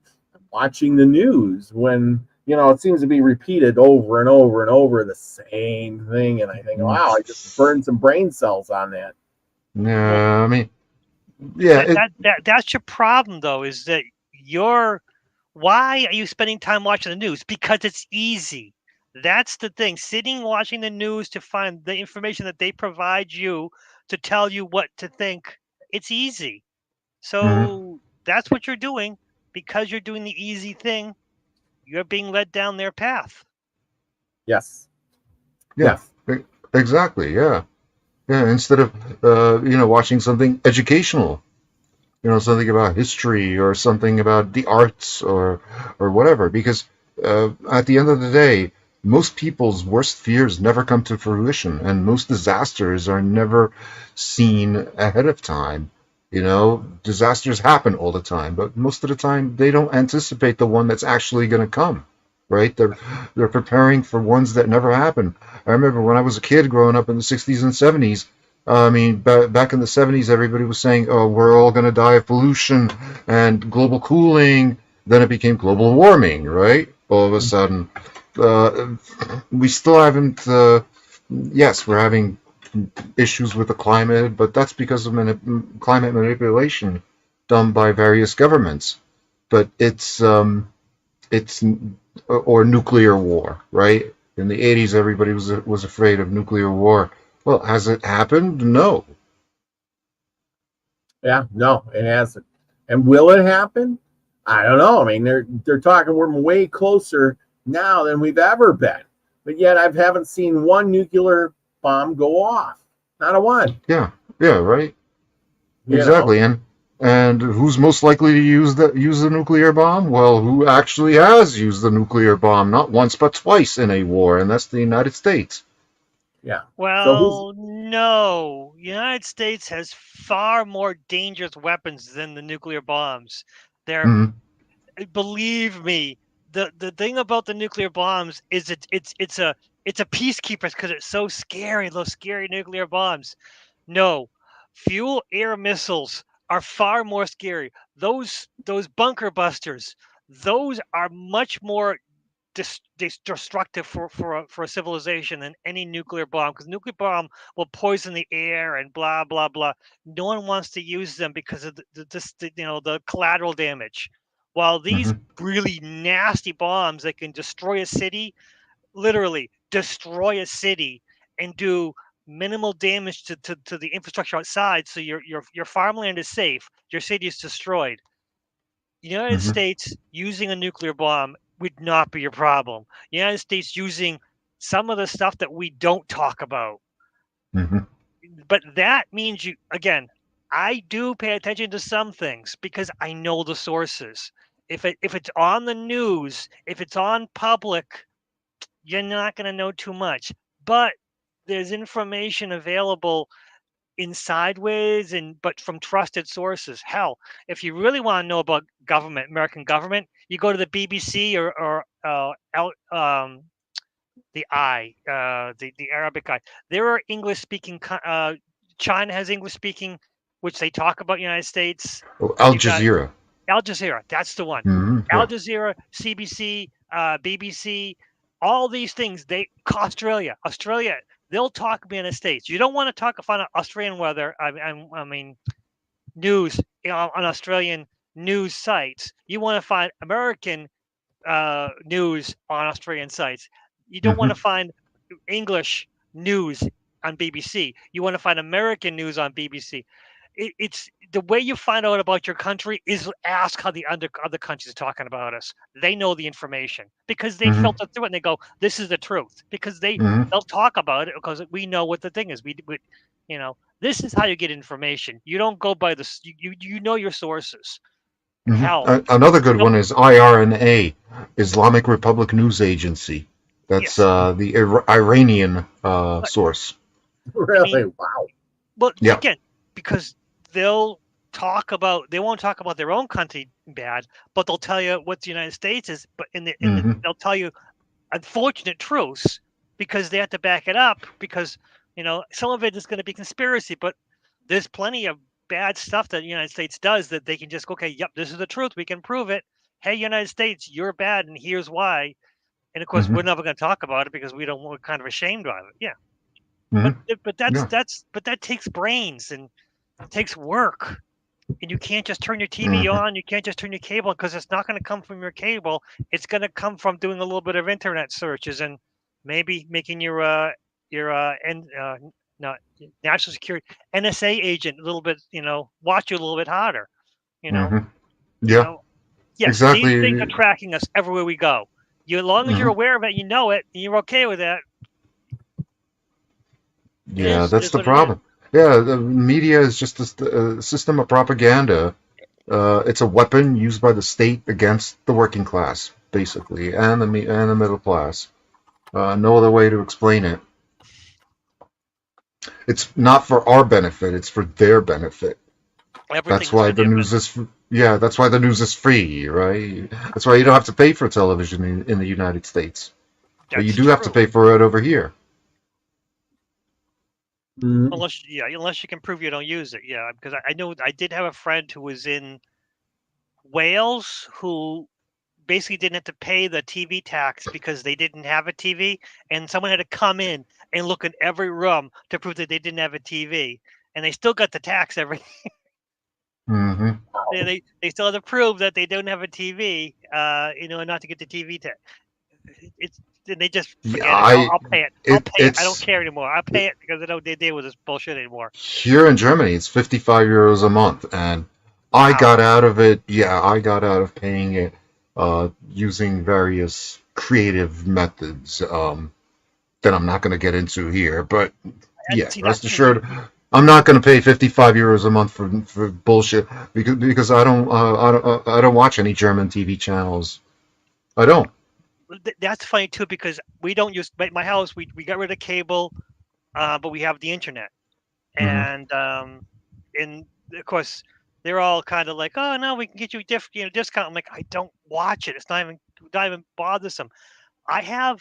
watching the news, when it seems to be repeated over and over and over, the same thing, and I think, wow, I just burned some brain cells on that. Yeah, I mean, yeah. That's your problem, though, is that why are you spending time watching the news? Because it's easy. That's the thing. Sitting watching the news to find the information that they provide you to tell you what to think, it's easy. So that's what you're doing. Because you're doing the easy thing, you're being led down their path. Yes. Yeah. Yes. Exactly. Yeah. Yeah. Instead of watching something educational, something about history or something about the arts or whatever, because at the end of the day, most people's worst fears never come to fruition, and most disasters are never seen ahead of time. Disasters happen all the time, but most of the time they don't anticipate the one that's actually going to come, right? They're preparing for ones that never happen. I remember when I was a kid growing up in the 60s and 70s. I mean, back in the 70s, everybody was saying, oh, we're all going to die of pollution and global cooling. Then it became global warming, right? All of a sudden. We still haven't, yes, we're having issues with the climate, but that's because of climate manipulation done by various governments. But it's or nuclear war, right? In the 80s, everybody was afraid of nuclear war. Well, has it happened? No. Yeah, no, it hasn't. And will it happen? I don't know. I mean, they're talking we're way closer now than we've ever been, but yet I haven't seen one nuclear bomb go off. Not a one. Yeah, right. Exactly. And who's most likely to use the nuclear bomb? Well, who actually has used the nuclear bomb, not once but twice in a war, and that's the United States. Yeah. Well, no. United States has far more dangerous weapons than the nuclear bombs. Believe me, the thing about the nuclear bombs is it's a peacekeeper because it's so scary. Those scary nuclear bombs. No, fuel air missiles are far more scary. Those bunker busters, those are much more destructive for a civilization than any nuclear bomb, because nuclear bomb will poison the air and blah blah blah. No one wants to use them because of the collateral damage. While these Hmm. really nasty bombs that can destroy a city, literally destroy a city, and do minimal damage to the infrastructure outside, so your farmland is safe, your city is destroyed. United Hmm. States using a nuclear bomb would not be a problem. United States using some of the stuff that we don't talk about. Hmm. But that means I do pay attention to some things because I know the sources. If it's on the news, if it's on public, you're not going to know too much. But there's information available in sideways but from trusted sources. Hell, if you really want to know about government, American government, you go to the BBC or the Arabic eye. There are English speaking. China has English speaking, which they talk about United States. Oh, Al You got Jazeera. Al Jazeera. That's the one. Hmm. Al Yeah. Jazeera, CBC, BBC, all these things. Australia. They'll talk about the United States. You don't want to find out Australian weather. I mean news on Australian news sites. You want to find American news on Australian sites. You don't want to Hmm. find English news on BBC. You want to find American news on BBC. It's the way you find out about your country is ask how the other countries are talking about us. They know the information because they Hmm. filter through it and they go, "This is the truth." Because Hmm. they'll talk about it because we know what the thing is. This is how you get information. You don't go by you know your sources. Hmm. Hell, Another good no, one is IRNA, Islamic Republic News Agency. That's yes. the Iranian But source. I mean, Really? Wow. well, Yeah. again, because they won't talk about their own country bad, but they'll tell you what the United States is. But Hmm. they'll tell you unfortunate truths because they have to back it up because some of it is going to be conspiracy, but there's plenty of bad stuff that the United States does that they can just go, okay, yep, this is the truth. We can prove it. Hey, United States, you're bad, and here's why. And of course, Hmm. we're never going to talk about it because we're kind of ashamed of it. Yeah, Hmm. but Yeah. that takes brains and takes work. And you can't just turn your TV Hmm. on. You can't just turn your cable because it's not going to come from your cable. It's going to come from doing a little bit of internet searches and maybe making your not national security NSA agent a little bit, watch you a little bit harder. You know, Hmm. you Yeah. know. Yes, these things are Exactly. tracking us everywhere we go. As long as you're Hmm. aware of it, you know it, and you're okay with that. It Yeah, is it that's is the what it is. problem. Yeah, the media is just a system of propaganda. It's a weapon used by the state against the working class, basically, and the middle class. No other way to explain it. It's not for our benefit; it's for their benefit. Everything That's is why for the their news benefit. is yeah. That's why the news is free, right? That's why you don't have to pay for television in the United States, but you That's do have to true. pay for it over here. Mm, Unless you can prove you don't use it. Yeah, because I know I did have a friend who was in Wales who basically didn't have to pay the TV tax because they didn't have a TV, and someone had to come in and look in every room to prove that they didn't have a TV, and they still got the tax every. Hmm. They still have to prove that they don't have a TV, and not to get the TV tax. It's they just Yeah, forget it. I'll pay it. I'll pay it. I don't it's care anymore. I'll pay it because I don't deal with this bullshit anymore. here in Germany. It's 55 euros a month, and I Wow. got out of it. Yeah, I got out of paying it using various creative methods that I'm not going to get into here. But yeah, See, that's rest the thing. assured, I'm not going to pay 55 euros a month for bullshit because I don't watch any German TV channels. I don't. That's funny too because we don't use my house. We got rid of cable, but we have the internet, Hmm. and of course they're all kind of like, oh no, we can get you a discount. I'm like, I don't watch it. It's not even bothersome. I have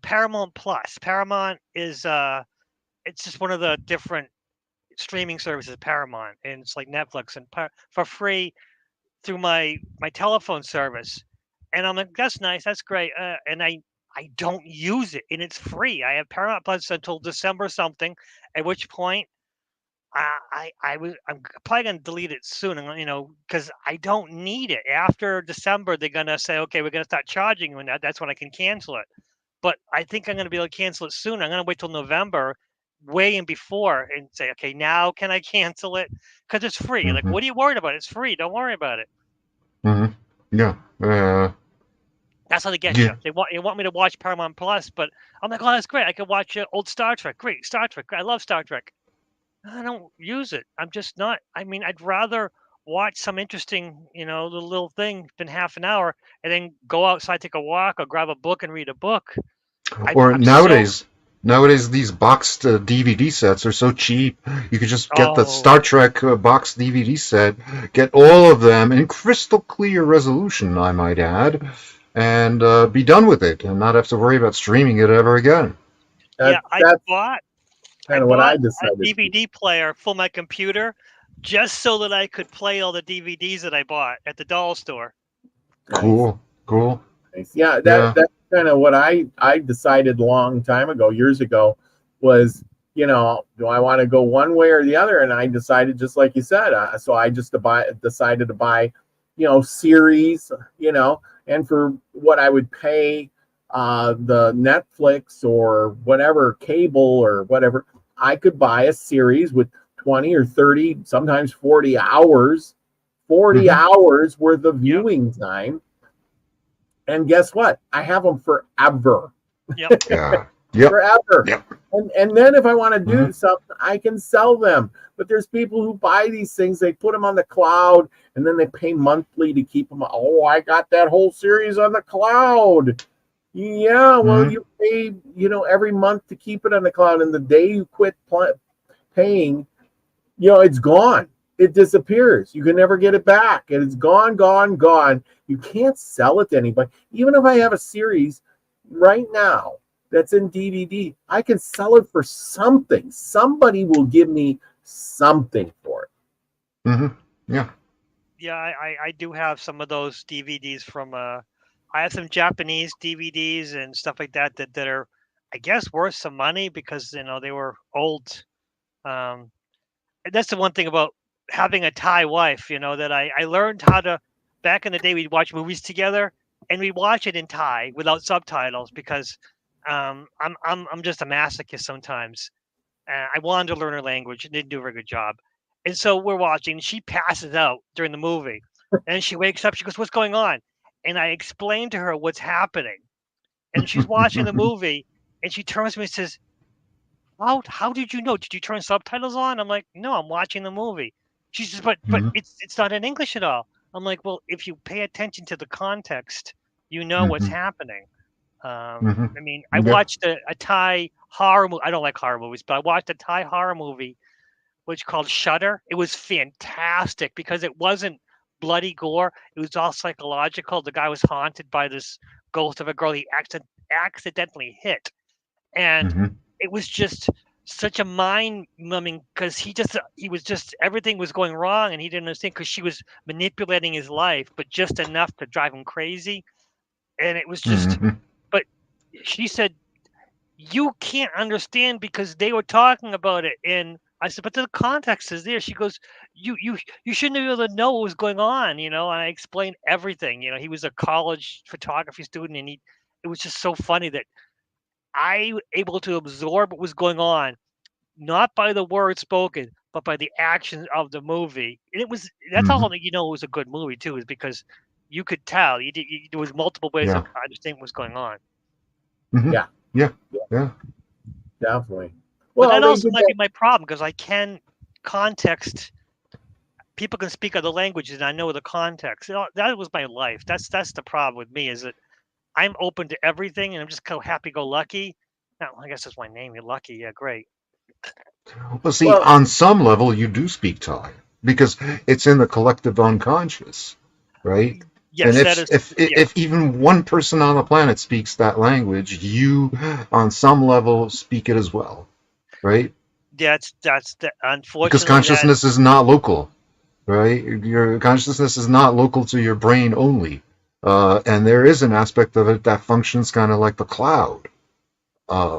Paramount Plus. Paramount is it's just one of the different streaming services, Paramount, and it's like Netflix, and for free through my telephone service. And I'm like, that's nice, that's great. And I don't use it, and it's free. I have Paramount Plus until December something, at which point I'm probably gonna delete it soon, because I don't need it. After December, they're gonna say, okay, we're gonna start charging you, and that's when I can cancel it. But I think I'm gonna be able to cancel it soon. I'm gonna wait till November, way in before, and say, okay, now can I cancel it? Because it's free. Like, Mm-hmm. what are you worried about? It's free. Don't worry about it. Mm-hmm. Yeah. That's how they get Yeah. you. They want me to watch Paramount Plus, but I'm like, oh, that's great. I could watch old Star Trek. Great, Star Trek. I love Star Trek. I don't use it. I'm just not. I mean, I'd rather watch some interesting, little thing than half an hour, and then go outside, take a walk, or grab a book and read a book. Or I'm so. nowadays these boxed DVD sets are so cheap. You could just get the Oh, Star Trek boxed DVD set, get all of them in crystal clear resolution, I might add, and be done with it, and not have to worry about streaming it ever again. yeah. That's I kind of what I bought a decided. DVD player for my computer just so that I could play all the DVDs that I bought at the doll store. Nice. Cool. Nice. Yeah, Yeah. that's kind of what I decided a long time ago, years ago, was, do I want to go one way or the other? And I decided, just like you said, so I just decided to buy, series, and for what I would pay the Netflix or whatever, cable or whatever, I could buy a series with 20 or 30, sometimes 40 hours, 40 Mhm. hours worth of Yep. viewing time. And guess what? I have them forever. Yep. Yeah. Yep. Forever. Yep. And then if I want to do Mhm. something, I can sell them. But there's people who buy these things, they put them on the cloud, and then they pay monthly to keep them. Oh, I got that whole series on the cloud. Yeah, well, Mhm. you pay, every month to keep it on the cloud, and the day you quit paying, it's gone. It disappears. You can never get it back, and it's gone, gone, gone. You can't sell it to anybody. Even if I have a series right now that's in DVD, I can sell it for something. Somebody will give me something for it. Mhm. Yeah. Yeah, I do have some of those DVDs from I have some Japanese DVDs and stuff like that are, I guess, worth some money because they were old. And that's the one thing about having a Thai wife, that I learned how to. Back in the day, we'd watch movies together, and we'd watch it in Thai without subtitles because I'm just a masochist sometimes. I wanted to learn her language and didn't do a very good job. And so we're watching. She passes out during the movie, and she wakes up. She goes, "What's going on?" And I explained to her what's happening. And she's watching the movie, and she turns to me and says, "How did you know? Did you turn subtitles on?" I'm like, "No, I'm watching the movie." She says, "But Mhm. it's not in English at all." I'm like, "Well, if you pay attention to the context, you know what's Mhm. happening." Mhm. I mean, I Yeah. watched a Thai horror movie. I don't like horror movies, but I watched a Thai horror movie which called Shudder. It was fantastic because it wasn't bloody gore. It was all psychological. The guy was haunted by this ghost of a girl he accidentally hit, and Mhm. it was just such a mind numbing because he was just everything was going wrong and he didn't understand because she was manipulating his life, but just enough to drive him crazy. And it was just, Mhm. but she said you can't understand because they were talking about it. And I said, but the context is there. She goes, you shouldn't be able to know what was going on, And I explained everything. He was a college photography student, and it was just so funny that I was able to absorb what was going on, not by the words spoken, but by the actions of the movie. And that's Mhm. how it was a good movie too, is because you could tell there was multiple ways of Yeah. understanding what was going on. Mhm. Yeah, Yeah. yeah, Yeah. definitely. But Well, that they also did might that. be my problem because I can context. People can speak other languages, and I know the context. That was my life. That's the problem with me is that I'm open to everything, and I'm just happy-go-lucky. Now, I guess that's my name. You're lucky. Yeah, great. Well, see, Well, on some level, you do speak Thai because it's in the collective unconscious, right? And Yes, that is. Yeah, if even one person on the planet speaks that language, you, on some level, speak it as well, right? That's the Because unfortunately that. consciousness is not local, right? Your consciousness is not local to your brain only. And there is an aspect of it that functions kind of like the cloud,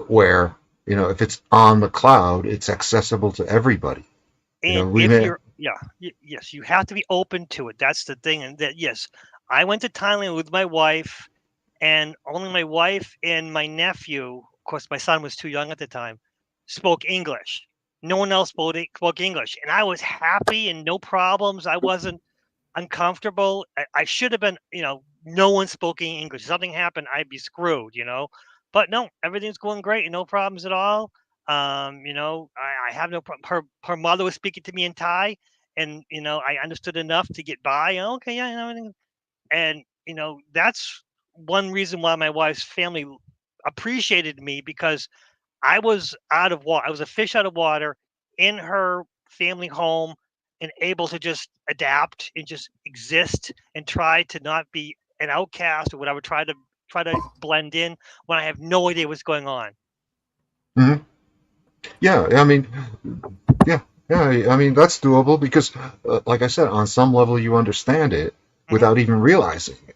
where, if it's on the cloud, it's accessible to everybody. And We if may, you're, yeah, yes, you have to be open to it. That's the thing. And that, yes, I went to Thailand with my wife, and only my wife and my nephew, of course, my son was too young at the time, spoke English. No one else spoke English. And I was happy and no problems. I wasn't uncomfortable. I should have been, no one spoke English. If something happened, I'd be screwed. But no, everything's going great. No problems at all. I have no problem. Her mother was speaking to me in Thai, and I understood enough to get by. Okay, yeah, everything. And that's one reason why my wife's family appreciated me, because I was out of water. I was a fish out of water in her family home, and able to just adapt and just exist and try to not be an outcast or whatever. Try to blend in when I have no idea what's going on. Mhm. Yeah, I mean, yeah, yeah, I mean, that's doable because, like I said, on some level you understand it Mhm. without even realizing it,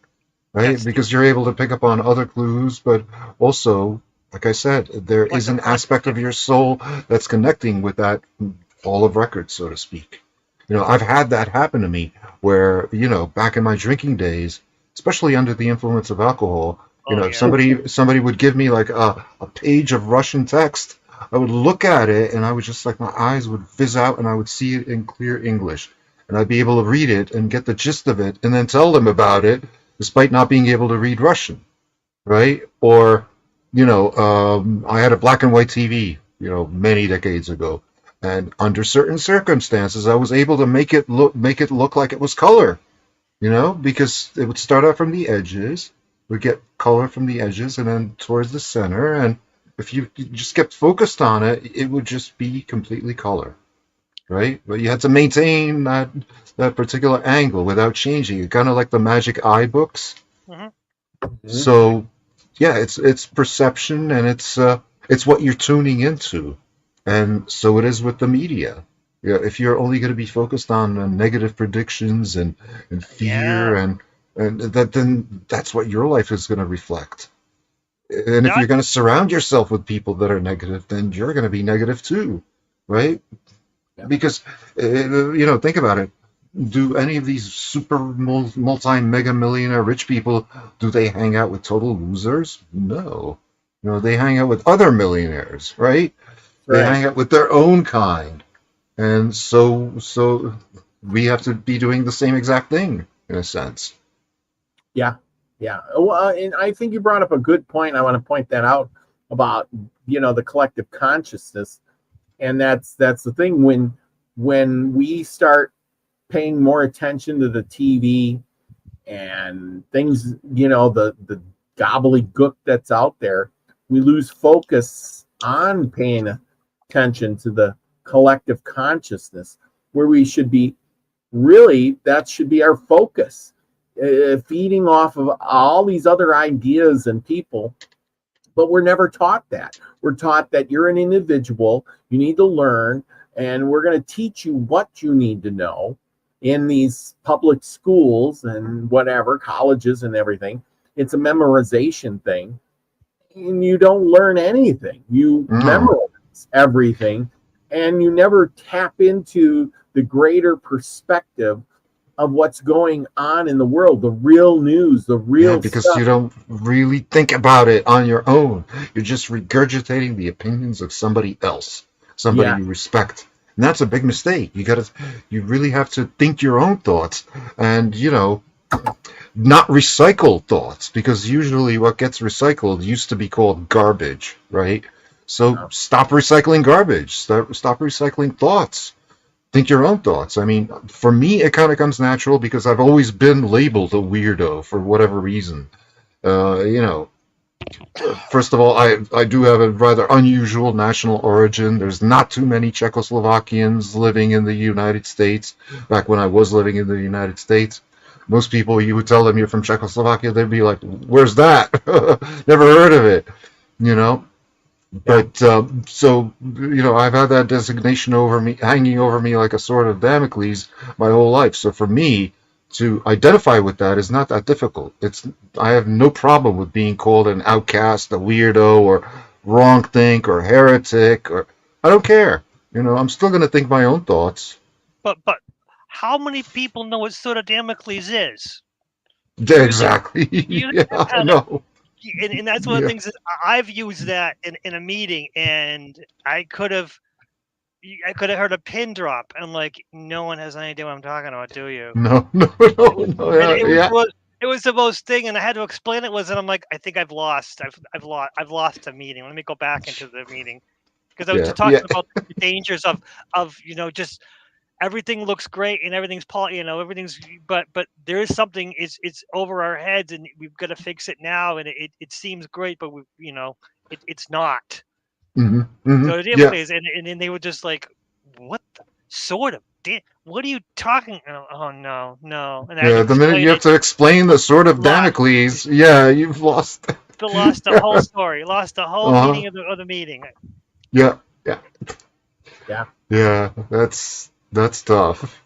right? Yes, Because you're able to pick up on other clues, but also, like I said, there is an aspect of your soul that's connecting with that hall of records, so to speak. I've had that happen to me where, back in my drinking days, especially under the influence of alcohol, oh if yeah, somebody would give me like a page of Russian text, I would look at it and I would just like my eyes would fizz out and I would see it in clear English. And I'd be able to read it and get the gist of it and then tell them about it despite not being able to read Russian, right? Or, I had a black and white TV, many decades ago. And under certain circumstances, I was able to make it look like it was color, because it would start out from the edges, would get color from the edges, and then towards the center. And if you just kept focused on it, it would just be completely color, right? But you had to maintain that particular angle without changing it, kind of like the Magic Eye books. hmm So, yeah, it's perception and it's what you're tuning into, and so it is with the media. Yeah, if you're only going to be focused on negative predictions and fear yeah. and that, then that's what your life is going to reflect. And if That you're going to surround yourself with people that are negative, then you're going to be negative too, right? Yeah. Because think about it. Do any of these super multi mega millionaire rich people, do they hang out with total losers? No. They hang out with other millionaires, right? They Right. hang out with their own kind. And so we have to be doing the same exact thing in a sense. Yeah. Yeah. Well, and I think you brought up a good point. I want to point that out about, the collective consciousness. And that's the thing when we start paying more attention to the TV and things, the gobbledygook that's out there, we lose focus on paying attention to the collective consciousness, where we should be really, that should be our focus, feeding off of all these other ideas and people. But we're never taught that. We're taught that you're an individual, you need to learn, and we're going to teach you what you need to know in these public schools and whatever, colleges and everything. It's a memorization thing, and you don't learn anything. You No. memorize everything, and you never tap into the greater perspective of what's going on in the world, the real news, the Yeah, real because stuff. you don't really think about it on your own. You're just regurgitating the opinions of somebody else, somebody Yeah, you respect. And that's a big mistake. You really have to think your own thoughts and, not recycle thoughts, because usually what gets recycled used to be called garbage, right? So stop recycling garbage. Stop recycling thoughts. Think your own thoughts. I mean, for me, it kind of comes natural because I've always been labeled a weirdo for whatever reason. Uh, you know, First of all, I do have a rather unusual national origin. There's not too many Czechoslovakians living in the United States. Back when I was living in the United States, most people, you would tell them you're from Czechoslovakia, they'd be like, "Where's that? Never heard of it." You know. But so I've had that designation over me, hanging over me like a sword of Damocles my whole life. So for me to identify with that is not that difficult. I have no problem with being called an outcast, a weirdo, or wrong think, or heretic, or I don't care. I'm still going to think my own thoughts. But how many people know what Sword of Damocles is? Yeah, exactly. You Yeah, I know. and that's one of the things that I've used that in a meeting, and I could have heard a pin drop. And I'm like, no one has any idea what I'm talking about, do you? No, no, It no, was, no. and Yeah, yeah. it was the most thing, and I had to explain it was, and I'm like, I think I've lost a meeting. Let me go back into the meeting because I was Yeah, just talking yeah. about the dangers of just everything looks great and everything's everything's, but there is something, it's over our heads and we've got to fix it now, and it seems great, but it's not. Hmm. Hmm. So it Yeah, is, and then they were just like, what the sort of what are you talking, oh no, and I had to yeah. The minute explain you have it. to explain the sword of Lost Damocles, yeah, you've lost. lost the whole story, lost the whole Uh-huh. meaning of the meeting. Yeah, yeah, Yeah. yeah. That's tough.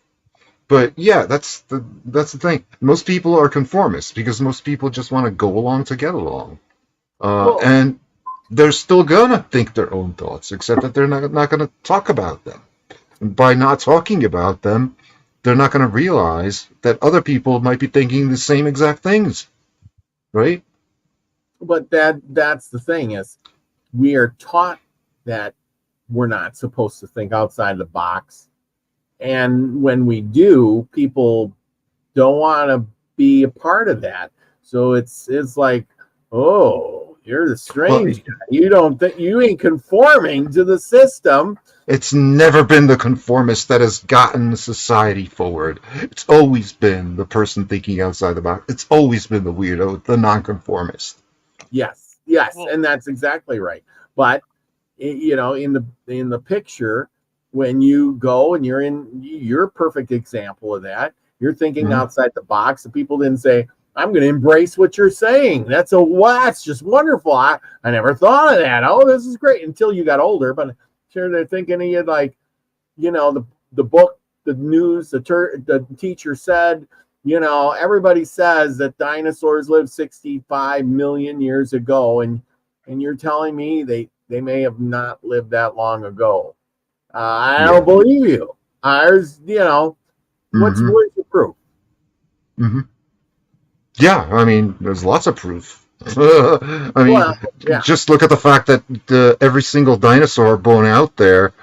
But yeah, that's the thing. Most people are conformists because most people just want to go along to get along, Well, and they're still gonna think their own thoughts, except that they're not gonna talk about them. And by not talking about them, they're not gonna realize that other people might be thinking the same exact things, right? but that's the thing is we are taught that we're not supposed to think outside the box. And when we do, people don't want to be a part of that. So it's like, oh, you're the Well, strange guy. You don't think you ain't conforming to the system. it's never been the conformist that has gotten society forward. It's always been the person thinking outside the box. It's always been the weirdo, the nonconformist. Yes, Well, and that's exactly right. But in the picture, when you go and you're a perfect example of that. You're thinking Hmm. outside the box. And people didn't say, I'm going to embrace what you're saying. That's just wonderful. I never thought of that. Oh, this is great until you got older. But sure, they're thinking of you like, the book, the news, the teacher said, everybody says that dinosaurs lived 65 million years ago, and you're telling me they may have not lived that long ago. I don't Yeah. believe you. Ours, what's Hmm. the proof? Hmm. Yeah, I mean, there's lots of proof. I mean, Well, yeah, just look at the fact that every single dinosaur bone out there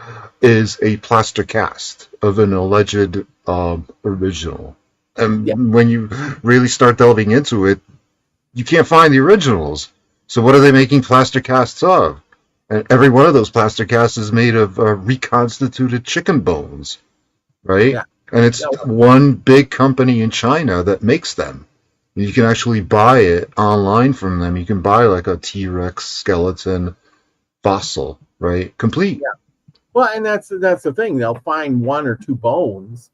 is a plaster cast of an alleged original. yeah, And when you really start delving into it, you can't find the originals. So what are they making plaster casts of? And every one of those plaster casts is made of reconstituted chicken bones, right? yeah, And it's yeah. one big company in China that makes them. You can actually buy it online from them. You can buy like a T-Rex skeleton fossil, right? Complete. Well, and that's the thing. They'll find one or two bones,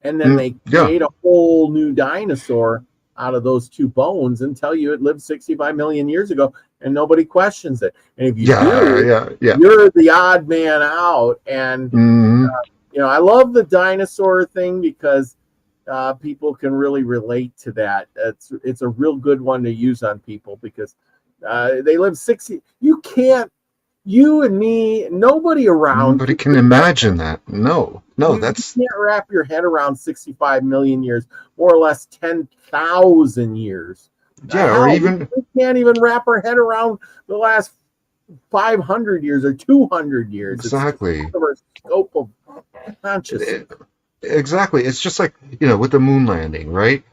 and then they Yeah, create a whole new dinosaur out of those two bones and tell you it lived 65 million years ago, and nobody questions it. And if you yeah, do, yeah, yeah. you're the odd man out. And Hmm. I love the dinosaur thing because people can really relate to that. It's a real good one to use on people because they live 60. You can't. You and me, nobody around Nobody can can imagine that. No, no, you that's can't wrap your head around 65 million years, more or less 10,000 years. yeah, or Hell, even we can't even wrap our head around the last 500 years or 200 years. It's just exactly. out of our scope of consciousness. Exactly. It's just like, with the moon landing, right?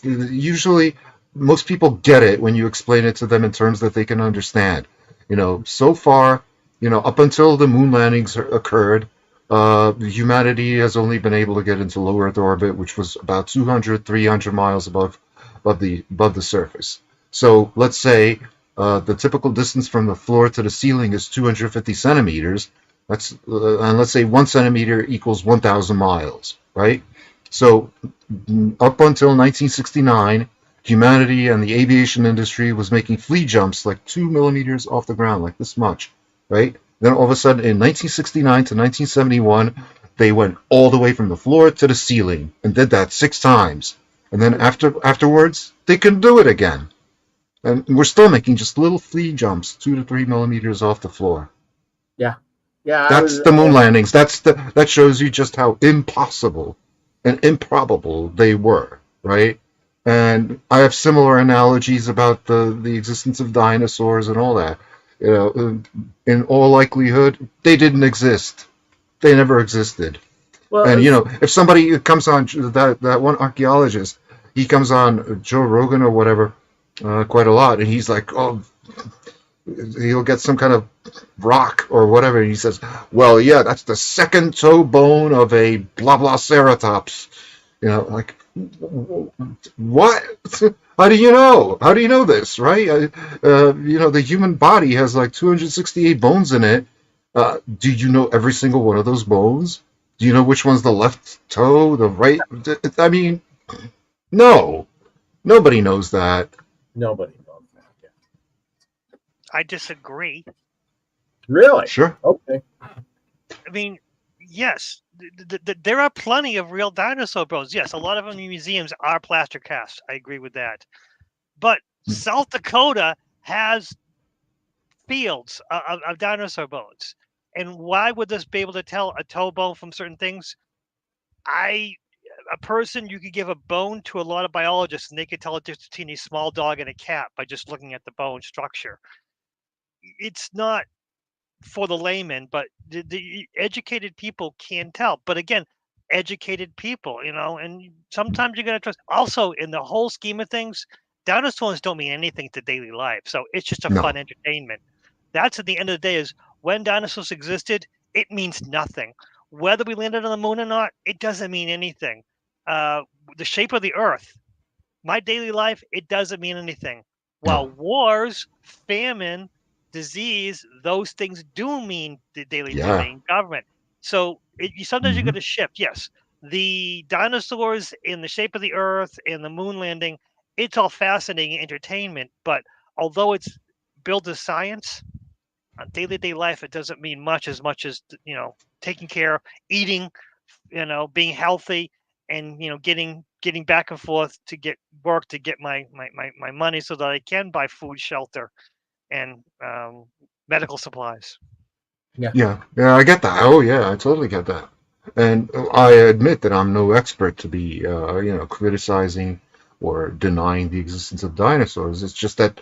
Usually, most people get it when you explain it to them in terms that they can understand. So far, up until the moon landings occurred, humanity has only been able to get into low Earth orbit, which was about 200, 300 miles above the surface. So let's say the typical distance from the floor to the ceiling is 250 centimeters. And let's say 1 centimeter equals 1,000 miles, right? So up until 1969, humanity and the aviation industry was making flea jumps like 2 millimeters off the ground, like this much, right? Then all of a sudden, in 1969 to 1971, they went all the way from the floor to the ceiling and did that 6 times. And then afterwards, they couldn't do it again. And we're still making just little flea jumps, 2 to 3 millimeters off the floor. Yeah. Yeah. That's the moon landings. That shows you just how impossible and improbable they were, right? And I have similar analogies about the existence of dinosaurs and all that. You know, in all likelihood, they didn't exist. They never existed. Well, And you know, if somebody comes on that one archaeologist, he comes on Joe Rogan or whatever, quite a lot, and he's like, oh, he'll get some kind of rock or whatever, and he says, well, yeah, that's the second toe bone of a blah blah ceratops. You know, like, what? How do you know? How do you know this, right? You know, the human body has like 268 bones in it. Do you know every single one of those bones? Do you know which one's the left toe, the right? I mean, no. Nobody knows that. nobody knows that. Yeah. I disagree. Really? Sure. Okay. I mean, yes, there are plenty of real dinosaur bones. Yes, a lot of them in museums are plaster casts. I agree with that. But South Dakota has fields of dinosaur bones. And why would this be able to tell a toe bone from certain things? A person, you could give a bone to a lot of biologists and they could tell a difference between a small dog and a cat by just looking at the bone structure. It's not for the layman, but the educated people can tell. But again, educated people, you know, and sometimes you're going to trust. Also, in the whole scheme of things, dinosaurs don't mean anything to daily life. So it's just a No. fun entertainment. That's at the end of the day is when dinosaurs existed, it means nothing. Whether we landed on the moon or not, it doesn't mean anything. The shape of the earth, my daily life, it doesn't mean anything. While wars, famine, disease, those things do mean the daily Yeah. domain government. So sometimes you Mhm. got to shift. Yes, the dinosaurs in the shape of the earth and the moon landing, it's all fascinating entertainment. But although it's built as science, on daily life, it doesn't mean much as you know, taking care, eating, you know, being healthy, and you know, getting back and forth to get work to get my money so that I can buy food, shelter, and medical supplies. Yeah, I get that. Oh, yeah, I totally get that. And I admit that I'm no expert to be, you know, criticizing or denying the existence of dinosaurs. It's just that,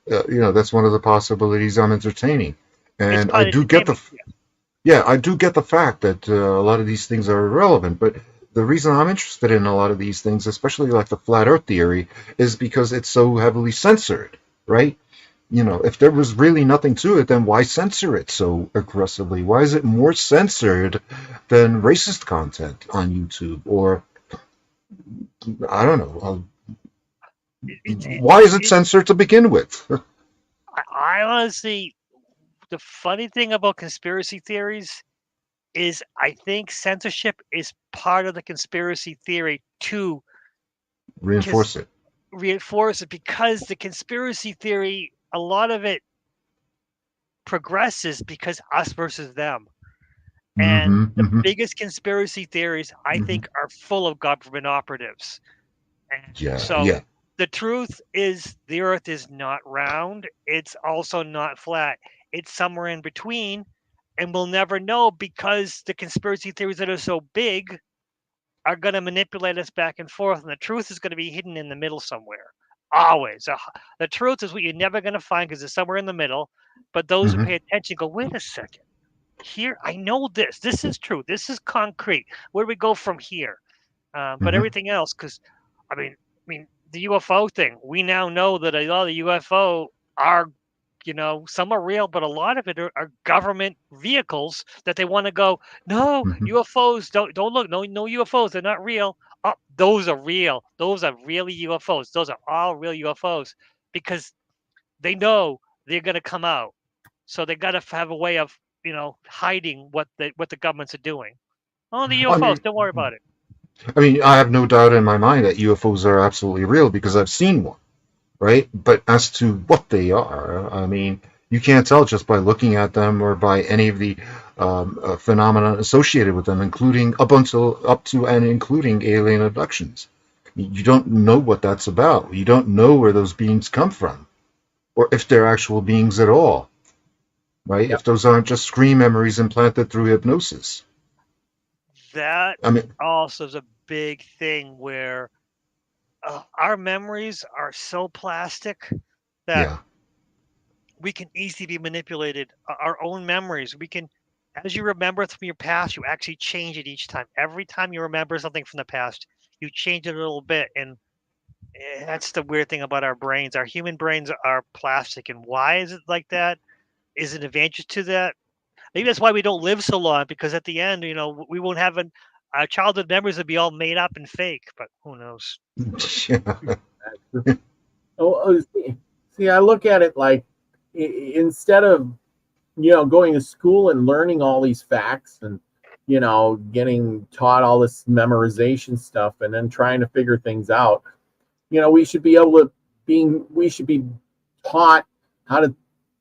you know, that's one of the possibilities I'm entertaining. It's And I part of do get the, entertainment. Yeah. yeah, I do get the fact that a lot of these things are irrelevant. But the reason I'm interested in a lot of these things, especially like the flat Earth theory, is because it's so heavily censored, right? You know, if there was really nothing to it, then why censor it so aggressively? Why is it more censored than racist content on YouTube? Or, I don't know, why is it censored to begin with? I honestly, the funny thing about conspiracy theories is I think censorship is part of the conspiracy theory to Reinforce it. reinforce it, because the conspiracy theory, a lot of it progresses because us versus them. And the Mm-hmm. biggest conspiracy theories, I Hmm. think, are full of government operatives. And Yeah, so yeah. the truth is the earth is not round. It's also not flat. It's somewhere in between. And we'll never know because the conspiracy theories that are so big are going to manipulate us back and forth. And the truth is going to be hidden in the middle somewhere. Always. The truth is what you're never going to find because it's somewhere in the middle. But those who Hmm. pay attention go, wait a second. Here, I know this. This is true. This is concrete. Where do we go from here? But Hmm. everything else, because I mean, the UFO thing. We now know that a lot of the UFO are, you know, some are real, but a lot of it are government vehicles that they want to go. No, Hmm. UFOs don't look. No UFOs. They're not real. Oh, those are real. Those are really UFOs. Those are all real UFOs because they know they're going to come out. So they got to have a way of, you know, hiding what the governments are doing. Oh, the I UFOs. mean, Don't worry about it. I mean, I have no doubt in my mind that UFOs are absolutely real because I've seen one, right? But as to what they are, I mean, you can't tell just by looking at them or by any of the phenomena associated with them, including up to and including alien abductions. You don't know what that's about. You don't know where those beings come from, or if they're actual beings at all, right? Yep. If those aren't just screen memories implanted through hypnosis. That I mean, also is a big thing where our memories are so plastic that yeah, we can easily be manipulated. Our own memories, we can, as you remember from your past, you actually change it each time. Every time you remember something from the past, you change it a little bit, and that's the weird thing about our brains. Our human brains are plastic, and why is it like that? Is an advantage to that? Maybe that's why we don't live so long, because at the end, we won't have our childhood memories will be all made up and fake. But who knows? yeah, See, I look at it like instead of going to school and learning all these facts and getting taught all this memorization stuff and then trying to figure things out, we should be able to we should be taught how to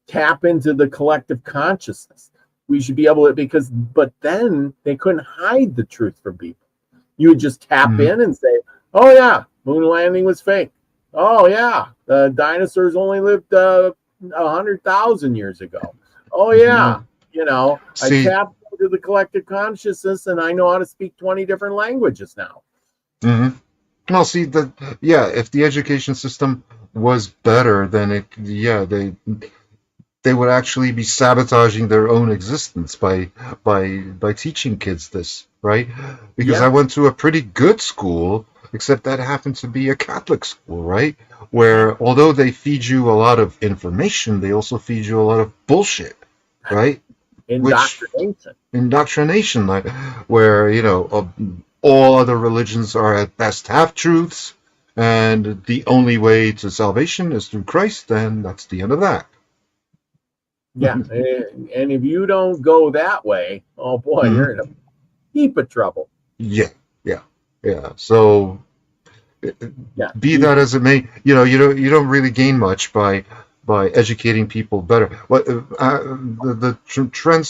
tap into the collective consciousness. We should be able to, but then they couldn't hide the truth from people. You would just tap Mhm. in and say, oh yeah, moon landing was fake. Oh yeah, the dinosaurs only lived 100,000 years ago. Oh Yeah. yeah, I See, tapped into the collective consciousness and I know how to speak 20 different languages now. mhm. Well, see that, yeah. If the education system was better, then yeah, they would actually be sabotaging their own existence by teaching kids this, right? Because I Yeah, went to a pretty good school, except that happened to be a Catholic school, right? Hmm. Where although they feed you a lot of information, they also feed you a lot of bullshit, right? Which indoctrination. indoctrination, like where all other religions are at best half truths, and the only way to salvation is through Christ, and that's the end of that. Yeah, and if you don't go that way, oh boy, you're in a Mhm. heap of trouble. Yeah, yeah, yeah. So Yeah, be that as it may, you don't really gain much by educating people better. What the trend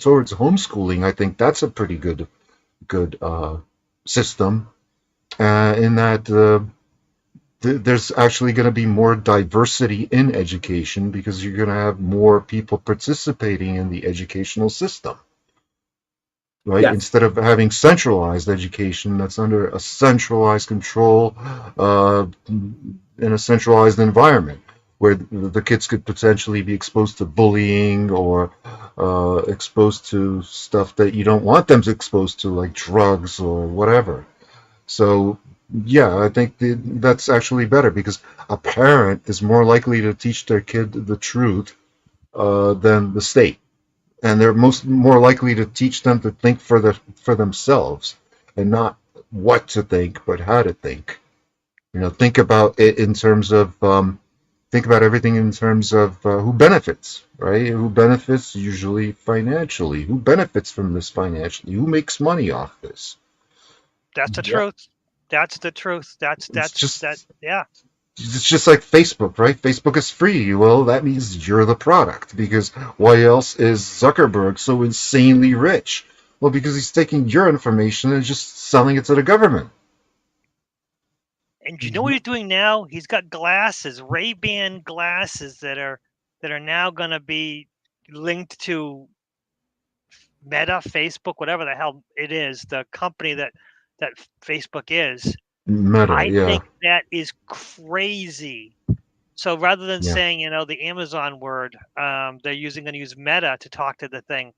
towards homeschooling, I think that's a pretty good system, in that there's actually going to be more diversity in education because you're going to have more people participating in the educational system, right? yes, Instead of having centralized education that's under a centralized control, in a centralized environment where the kids could potentially be exposed to bullying or exposed to stuff that you don't want them to exposed to, like drugs or whatever. So, yeah, I think that's actually better because a parent is more likely to teach their kid the truth than the state, and they're more likely to teach them to think for themselves and not what to think, but how to think. Think about it in terms of think about everything in terms of who benefits, right? Who benefits usually financially? Who benefits from this financially? Who makes money off this? That's the yep, truth. That's the truth. That's It's that's that. just Yeah. it's just like Facebook, right? Facebook is free. Well, that means you're the product because why else is Zuckerberg so insanely rich? Well, because he's taking your information and just selling it to the government. And you know what he's doing now? He's got glasses, Ray-Ban glasses that are now going to be linked to Meta, Facebook, whatever the hell it is, the company that Facebook is. Meta, I yeah, think that is crazy. So rather than yeah. saying, the Amazon word, they're going to use Meta to talk to the thing.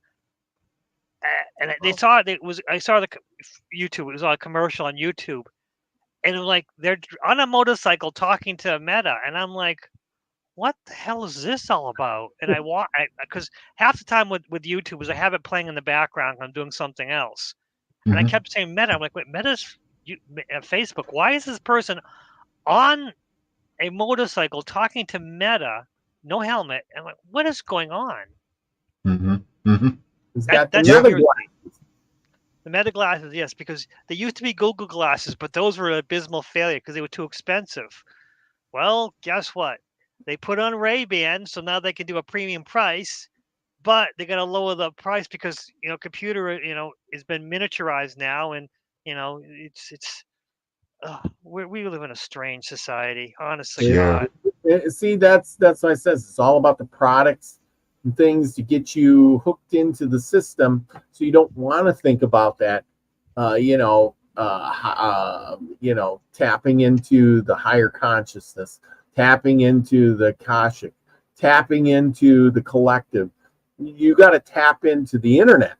And they saw it. I saw the YouTube. It was on a commercial on YouTube, and like they're on a motorcycle talking to Meta, and I'm like, what the hell is this all about? And I want because half the time with YouTube is I have it playing in the background. I'm doing something else, and I Hmm. kept saying Meta. I'm like, wait, Meta's Facebook. Why is this person on a motorcycle talking to Meta, no helmet? And I'm like, what is going on? Hmm. Hmm. he's That got the that Yeah, Meta scares me. glass. The Meta glasses, yes, because they used to be Google glasses, but those were an abysmal failure because they were too expensive. Well, guess what? They put on Ray-Ban, so now they can do a premium price, but they're going to lower the price because computer has been miniaturized now, and it's we live in a strange society, honest to Yeah. God. See, that's what I says. It's all about the products and things to get you hooked into the system, so you don't want to think about that. Tapping into the higher consciousness, tapping into the Akashic, tapping into the collective. You got to tap into the internet.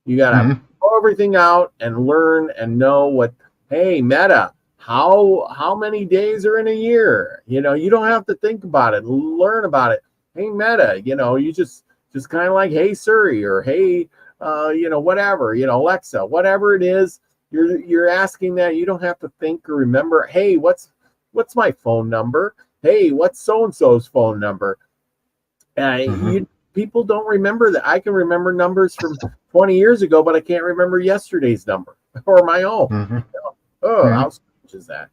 You got to Mhm. throw everything out and learn and know what. Hey, Meta, how many days are in a year? You don't have to think about it. Learn about it. Hey, Meta, you just kind of like, hey Siri, or hey, whatever, Alexa, whatever it is, you're asking that. You don't have to think or remember. Hey, what's my phone number? Hey, what's so and so's phone number? Mhm. People don't remember that. I can remember numbers from 20 years ago, but I can't remember yesterday's number or my own. Mhm. Oh, how Mhm. strange is that?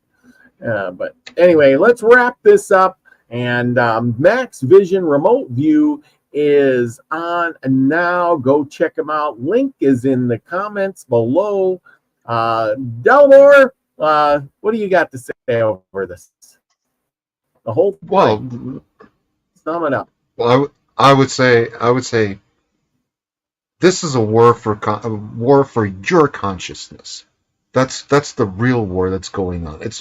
But anyway, let's wrap this up. And Max Vision Remote View is on now. Go check them out. Link is in the comments below. Delmore, what do you got to say over this? The whole thing. Well, Sum it up. I would say this is a a war for your consciousness. That's the real war that's going on. It's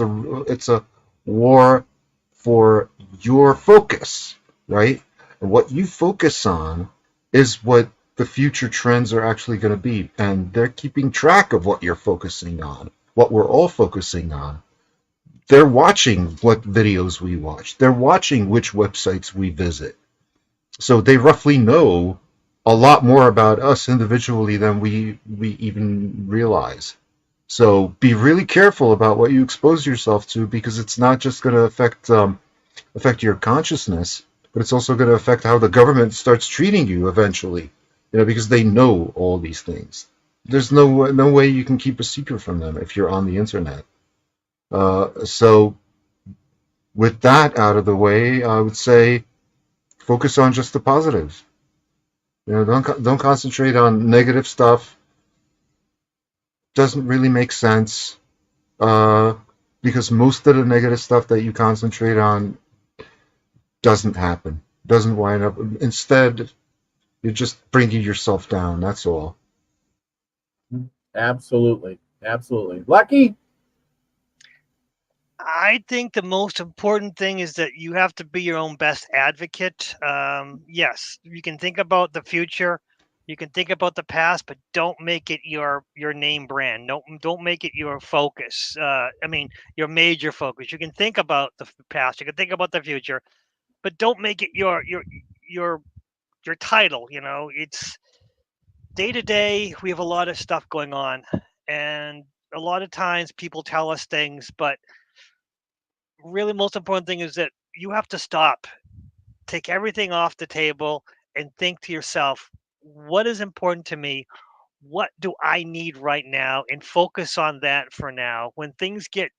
a war for your focus, right? And what you focus on is what the future trends are actually going to be, and they're keeping track of what you're focusing on, what we're all focusing on. They're watching what videos we watch. They're watching which websites we visit. So they roughly know a lot more about us individually than we even realize. So be really careful about what you expose yourself to, because it's not just going to affect your consciousness, but it's also going to affect how the government starts treating you eventually. Because they know all these things. There's no way you can keep a secret from them if you're on the internet. So with that out of the way, I would say focus on just the positives. Don't concentrate on negative stuff. Doesn't really make sense, uh, because most of the negative stuff that you concentrate on doesn't happen. Doesn't wind up. Instead, you're just bringing yourself down. That's all. Absolutely. Absolutely. Lucky? I think the most important thing is that you have to be your own best advocate. Yes, you can think about the future, you can think about the past, but don't make it your name brand. Don't make it your focus. I mean, your major focus. You can think about the past, you can think about the future, but don't make it your your title. It's day to day. We have a lot of stuff going on, and a lot of times people tell us things, but really most important thing is that you have to stop, take everything off the table, and think to yourself, what is important to me? What do I need right now? And focus on that for now. When things get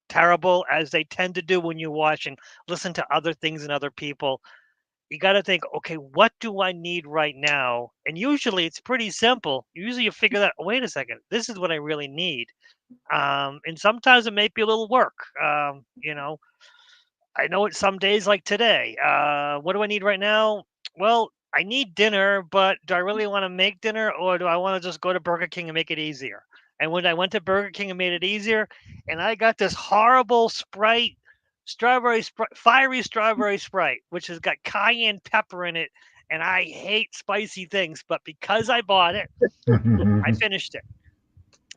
terrible, as they tend to do when you watch and listen to other things and other people, you got to think, okay, what do I need right now? And usually it's pretty simple. Usually you figure that, wait a second, this is what I really need. And sometimes it may be a little work. I know it's some days like today. What do I need right now? Well, I need dinner, but do I really want to make dinner, or do I want to just go to Burger King and make it easier? And when I went to Burger King and made it easier, and I got this horrible Sprite, fiery strawberry Sprite, which has got cayenne pepper in it, and I hate spicy things, but because I bought it, I finished it.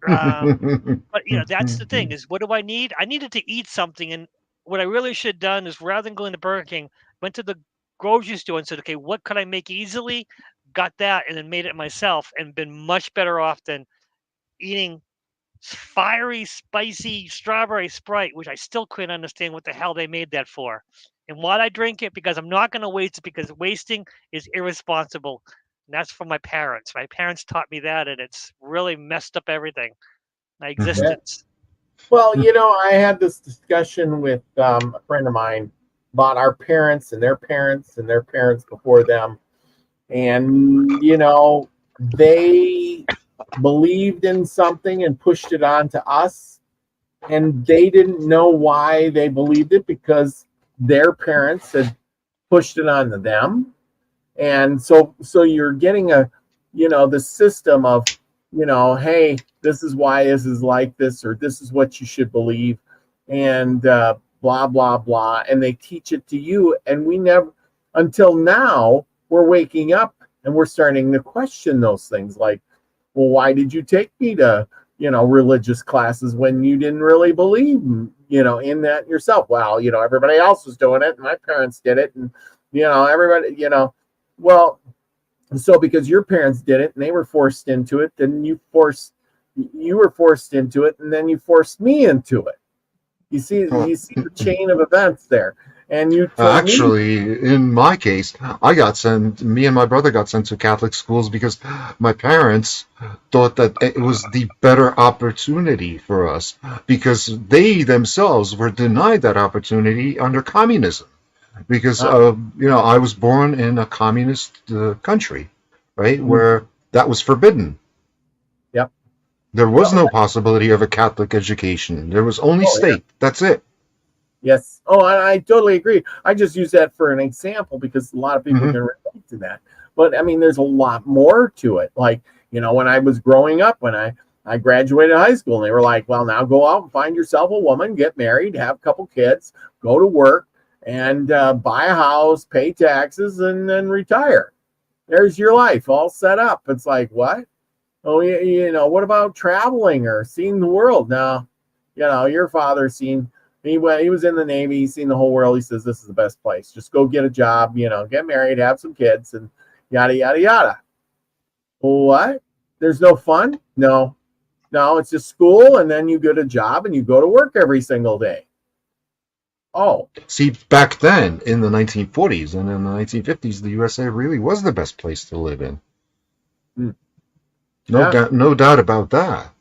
But that's the thing is, what do I need? I needed to eat something, and what I really should have done is, rather than going to Burger King, went to the grocery store and said, okay, what could I make easily? Got that, and then made it myself, and been much better off than eating fiery, spicy strawberry Sprite, which I still couldn't understand what the hell they made that for. And why'd I drink it? Because I'm not going to waste it, because wasting is irresponsible. And that's from my parents. My parents taught me that, and it's really messed up everything, my Mhm. existence. Well, I had this discussion with a friend of mine about our parents and their parents and their parents before them. And, they believed in something and pushed it on to us. And they didn't know why they believed it because their parents had pushed it on to them. And so you're getting the system of, hey, this is why this is like this, or this is what you should believe, and blah blah blah, and they teach it to you, and we never, until now, we're waking up and we're starting to question those things, like, well, why did you take me to religious classes when you didn't really believe in that yourself? Well, everybody else was doing it and my parents did it, and everybody, well, so because your parents did it and they were forced into it, then you were forced into it, and then you forced me into it. You see the chain of events there. And you told Actually, in my case, me and my brother got sent to Catholic schools because my parents thought that it was the better opportunity for us because they themselves were denied that opportunity under communism. Because, I was born in a communist country, right, where that was forbidden. Yep. There was no possibility of a Catholic education. There was only state. Yeah. That's it. Yes. Oh, I totally agree. I just use that for an example because a lot of people can relate to that. But I mean, there's a lot more to it. Like, when I was growing up, when I graduated high school, and they were like, well, now go out and find yourself a woman, get married, have a couple kids, go to work, and buy a house, pay taxes, and then retire. There's your life all set up. It's like, what? Oh, what about traveling or seeing the world? No, your father he was in the Navy, he's seen the whole world. He says, this is the best place. Just go get a job, get married, have some kids, and yada, yada, yada. What? There's no fun? No, it's just school, and then you get a job, and you go to work every single day. Oh. See, back then, in the 1940s and in the 1950s, the USA really was the best place to live in. No doubt about that.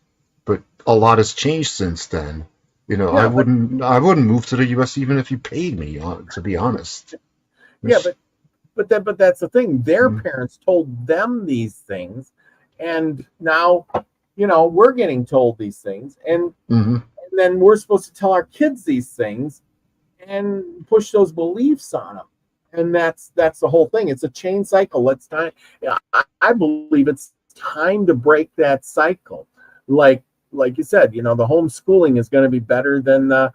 But a lot has changed since then. I wouldn't move to the US even if you paid me, to be honest. Yeah, but that's the thing. Their parents told them these things, and now we're getting told these things, and then we're supposed to tell our kids these things and push those beliefs on them. And that's the whole thing. It's a chain cycle. It's time. I believe it's time to break that cycle. Like you said, the homeschooling is going to be better than the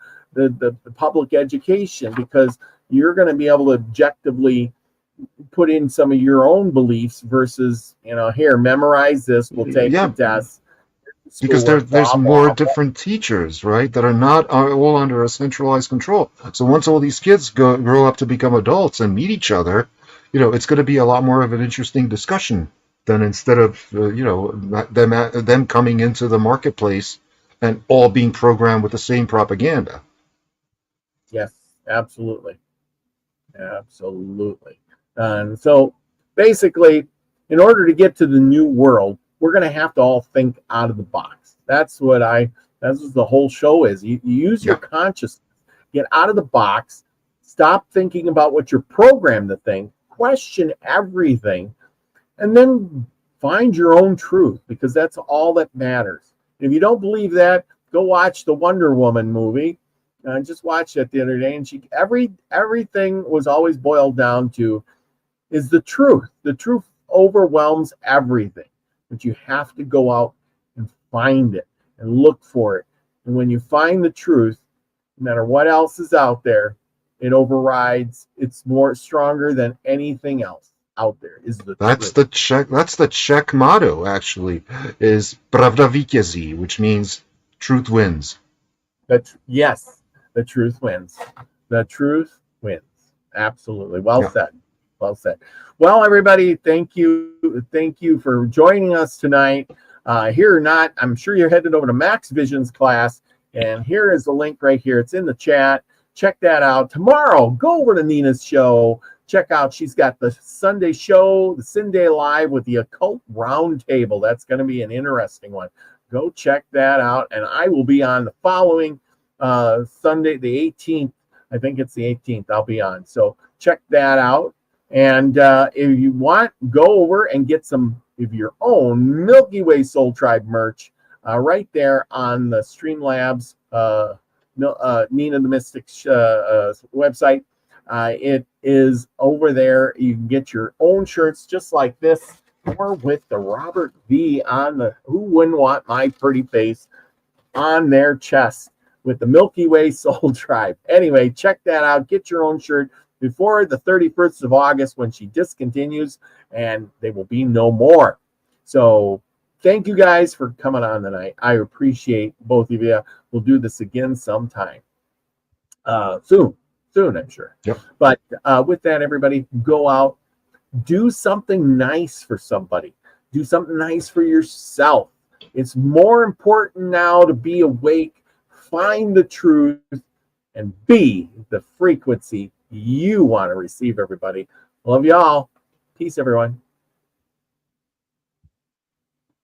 public education because you're going to be able to objectively put in some of your own beliefs versus, here, memorize this, we'll take the test. Because there's more different teachers, right, that are not all under a centralized control. So once all these kids grow up to become adults and meet each other, it's going to be a lot more of an interesting discussion than instead of them coming into the marketplace and all being programmed with the same propaganda. Yes, absolutely. And so basically, in order to get to the new world, we're going to have to all think out of the box. That's what the whole show is. You use your consciousness, get out of the box, stop thinking about what you're programmed to think, question everything, and then find your own truth, because that's all that matters. If you don't believe that, go watch the Wonder Woman movie. I just watched it the other day, and everything was always boiled down to is the truth. The truth overwhelms everything. But you have to go out and find it and look for it. And when you find the truth, no matter what else is out there, it overrides. It's more stronger than anything else out there. That's the Czech motto, actually, is Pravda vítězí, which means truth wins. Yes, the truth wins. The truth wins. Absolutely. Well said. Well said. Well, everybody, thank you for joining us tonight. Here or not, I'm sure you're headed over to Max Vision's class, and here is the link right here. It's in the chat. Check that out. Tomorrow, go over to Nina's show. check out, she's got the Sunday show, the Sunday Live with the Occult Roundtable. That's going to be an interesting one. Go check that out. And I will be on the following Sunday, the 18th. I think it's the 18th I'll be on. So check that out. And if you want, go over and get some of your own Milky Way Soul Tribe merch right there on the Streamlabs Nina the Mystic's website. It is over there. You can get your own shirts just like this, or with the Robert V on the, who wouldn't want my pretty face on their chest with the Milky Way Soul Tribe. Anyway, check that out. Get your own shirt before the 31st of August when she discontinues, and they will be no more. So thank you guys for coming on tonight. I appreciate both of you. We'll do this again sometime. Soon, I'm sure. Yep. But with that, everybody, go out, do something nice for somebody. Do something nice for yourself. It's more important now to be awake, find the truth, and be the frequency you want to receive, everybody. Love y'all. Peace, everyone.